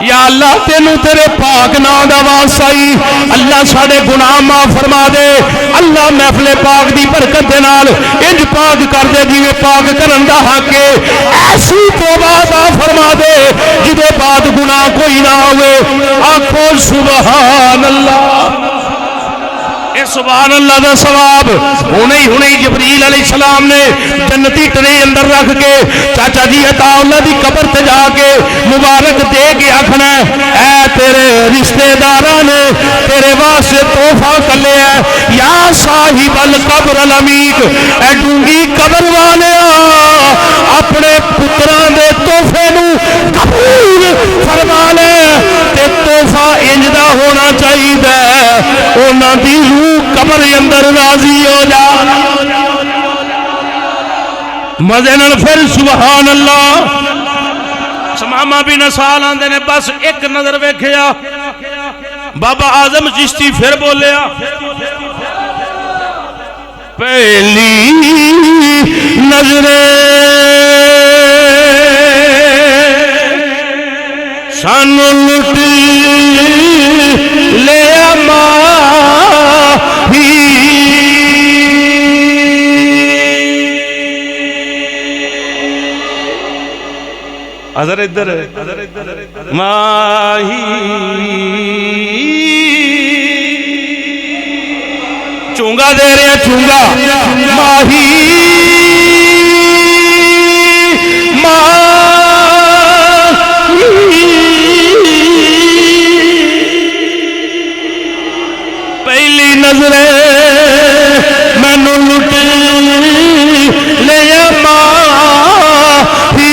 یا اللہ تینوں تیرے پاک نام دا واسطہ ہی اللہ ساڈے گناہ معاف فرما دے، اللہ محفل پاک دی برکت دے نال انج پاک کر دے جویں پاک کرن دا حق ہے، ایسی توبہ عطا فرما دے جدے بعد گناہ کوئی نہ ہوئے، آکھو سبحان اللہ۔ اے سبحان اللہ دا ثواب ہونے ہی جبریل علیہ السلام نے جنتی ٹرے اندر رکھ کے چاچا جی عطا اللہ دی قبر تے جا کے مبارک دے کے آکھنا اے تیرے رشتہ داراں نے تیرے واسطے تحفہ کلے ہے، یا صاحب القبر العمیق اے ڈونگی قبر والے اپنے پتراں دے تحفے نو قبول فرما لے تے تحفہ انج دا ہونا چاہیے انہاں دی روح قبر اندر راضی ہو جا۔ مزے نال پھر سبحان اللہ۔ سمامہ بن اسال آندے نے بس ایک نظر ویکھیا، بابا اعظم چشتی پھر بولیا پہلی نظریں سانو لٹ لیا ماہی، ادھر ادھر ماہی چونگا دے رہے ہیں چونگا ماہی پہلی نظریں مینوں لٹ لیا ماہی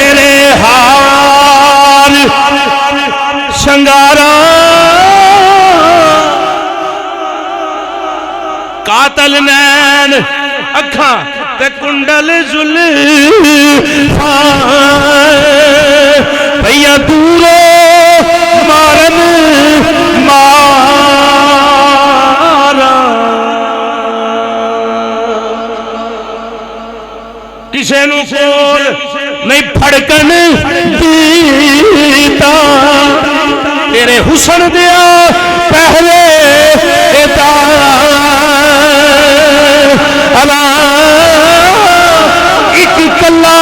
تیرے ہار شنگارا قاتل نین اکھاں تے کنڈل زلفاں بھیا دورو مارن مارا کسے نو کول نہیں پھڑکن دیتا تیرے حسن دیا پہلے دیتا ایک کلا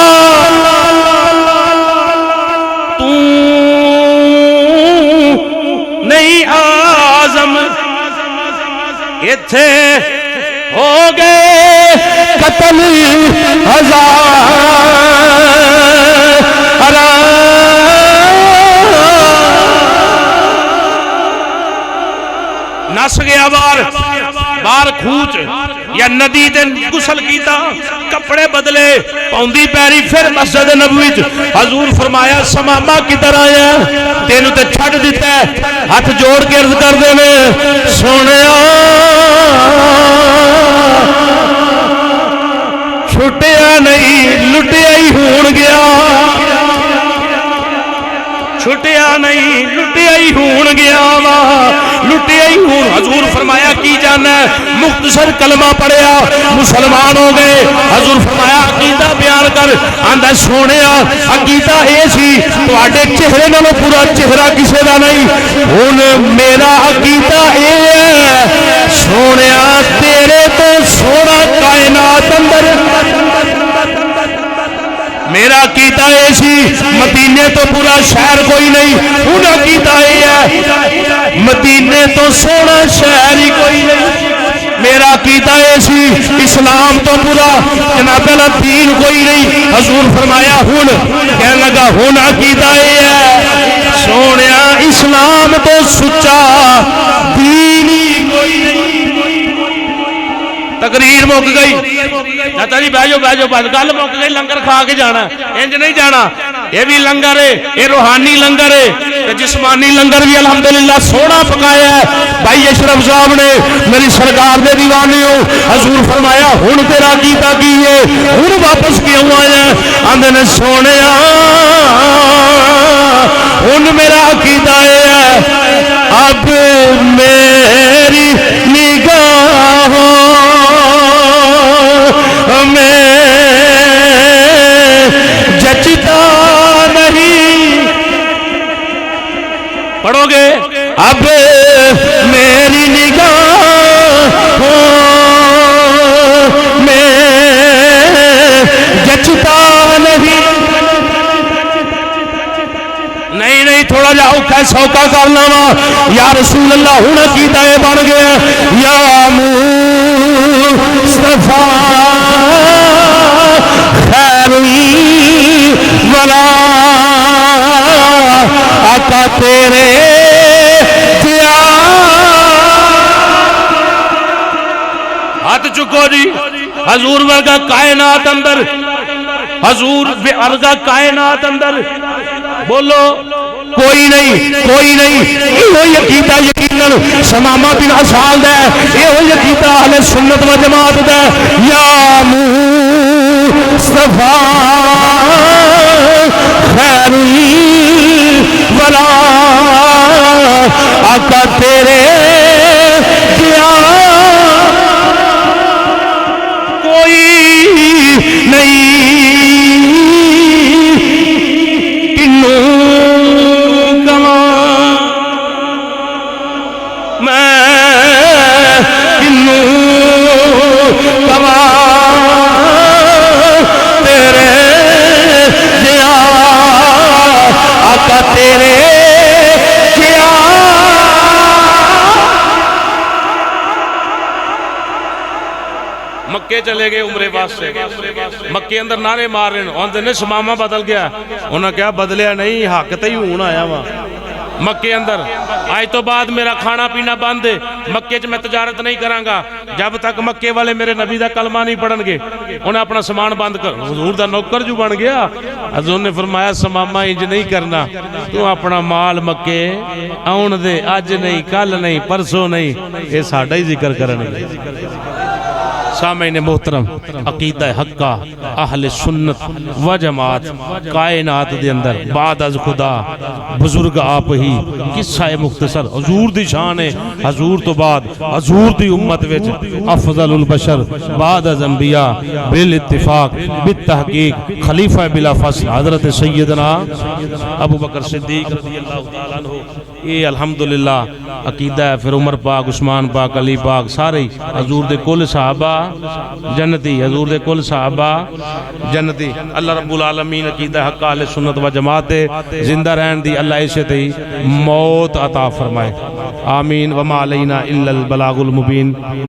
تو نہیں اعظم اتھے ہو گئے قتل ہزار نس گیا بار کھوچ یا ندی دے غسل کیتا کپڑے بدلے پوندی پیری پھر مسجد نبوی حضور فرمایا سمامہ کدھر آیا تینوں تے چھڑ دیتا ہے ہاتھ جوڑ کے عرض کر دینے سونیا چھٹیا نہیں لٹیا ہی ہون گیا چھٹیا نہیں لٹیا ہی ہون گیا لٹیا ہی ہون حضور فرمایا کی جانا ہے مختصر کلمہ پڑھیا مسلمان ہو گئے حضور فرمایا عقیدہ بیان کر آندا سونیا عقیدہ اے سی تواڈے چہرے نالوں پورا چہرہ کسے دا نہیں ہن میرا عقیدہ اے ہے سونیا تیرے تو سونا کائنات اندر میرا عقیدہ ایسی مدینے تو پورا شہر کوئی نہیں ان عقیدہ ہے مدینے تو سونا شہر ہی کوئی نہیں میرا عقیدہ ایسی اسلام تو پورا جناب اللہ دین کوئی نہیں حضور فرمایا ہن کہنے لگا ہن عقیدہ ہے سونیا اسلام تو سچا دین ہی کوئی نہیں تقریر مک گئی چاچا جی بیجو بیجو بس گل مک گئی لنگر کھا کے جانا انج نہیں جانا یہ بھی لنگر ہے یہ روحانی لنگر ہے جسمانی لنگر بھی الحمدللہ سونا پکایا ہے بھائی اشرف صاحب نے میری سرکار دے دیوانے ہو حضور فرمایا ہن تیرا کیتا کی ہے ہن واپس کیوں آیا آندے نے سونیا ہن میرا عقیدہ ہے اب میری نگاہوں میں جچتا نہیں پڑھو گے اب میری نگاہوں میں جچتا نہیں تھوڑا جا اوکھا سوکا کرنا وا یا رسول اللہ ہن عقیدہ بن گیا یا مصطفیٰ خیروی ولا آقا تیرے دیا ہاتھ چکو جی حضور ورگا کائنات اندر حضور ورگا کائنات اندر بولو کوئی نہیں یہ عقیدہ یقیناً شمامہ بن اسال دا یہ عقیدہ اہل سنت و جماعت دا یا مصطفیٰ خیروی ولا آقا تیرے دیا کوئی نہیں مکے چلے گئے عمرے واسطے مکے اندر نعرے مار رہے ہیں اندر نے شمامہ بدل گیا انہوں نے کہا بدلیا نہیں حق تے ہی ہون آیا وہاں مکے اندر آج تو بعد میرا کھانا پینا بند ہے مکے چ میں تجارت نہیں کرانگا جب تک مکے والے میرے نبی دا کلمہ نہیں پڑھن گے انہیں اپنا سامان بند کر حضور دا نوکر جو بن گیا حضور نے فرمایا سمامہ انج نہیں کرنا تو اپنا مال مکے آن دے اج نہیں کل نہیں پرسوں نہیں یہ ساڑھا ہی ذکر کرنے سامعین محترم عقیدہ حقہ اہل سنت و جماعت کائنات دے اندر بعد از خدا بزرگ آپ ہی قصہ مختصر حضور دی شان ہے حضور تو بعد حضور دی امت وچ افضل البشر بعد از انبیاء بالاتفاق بالتحقیق خلیفہ بلا فصل حضرت سیدنا ابو بکر صدیق رضی اللہ تعالیٰ عنہ یہ الحمدللہ عقیدہ ہے پھر عمر پاک عثمان پاک علی پاک سارے حضور دے کل صحابہ جنتی حضور دے کل صحابہ جنتی اللہ رب العالمین عقیدہ حق اہل سنت و جماعت زندہ رہن دی اللہ اسے تی موت عطا فرمائے آمین وما علینا الا البلاغ المبین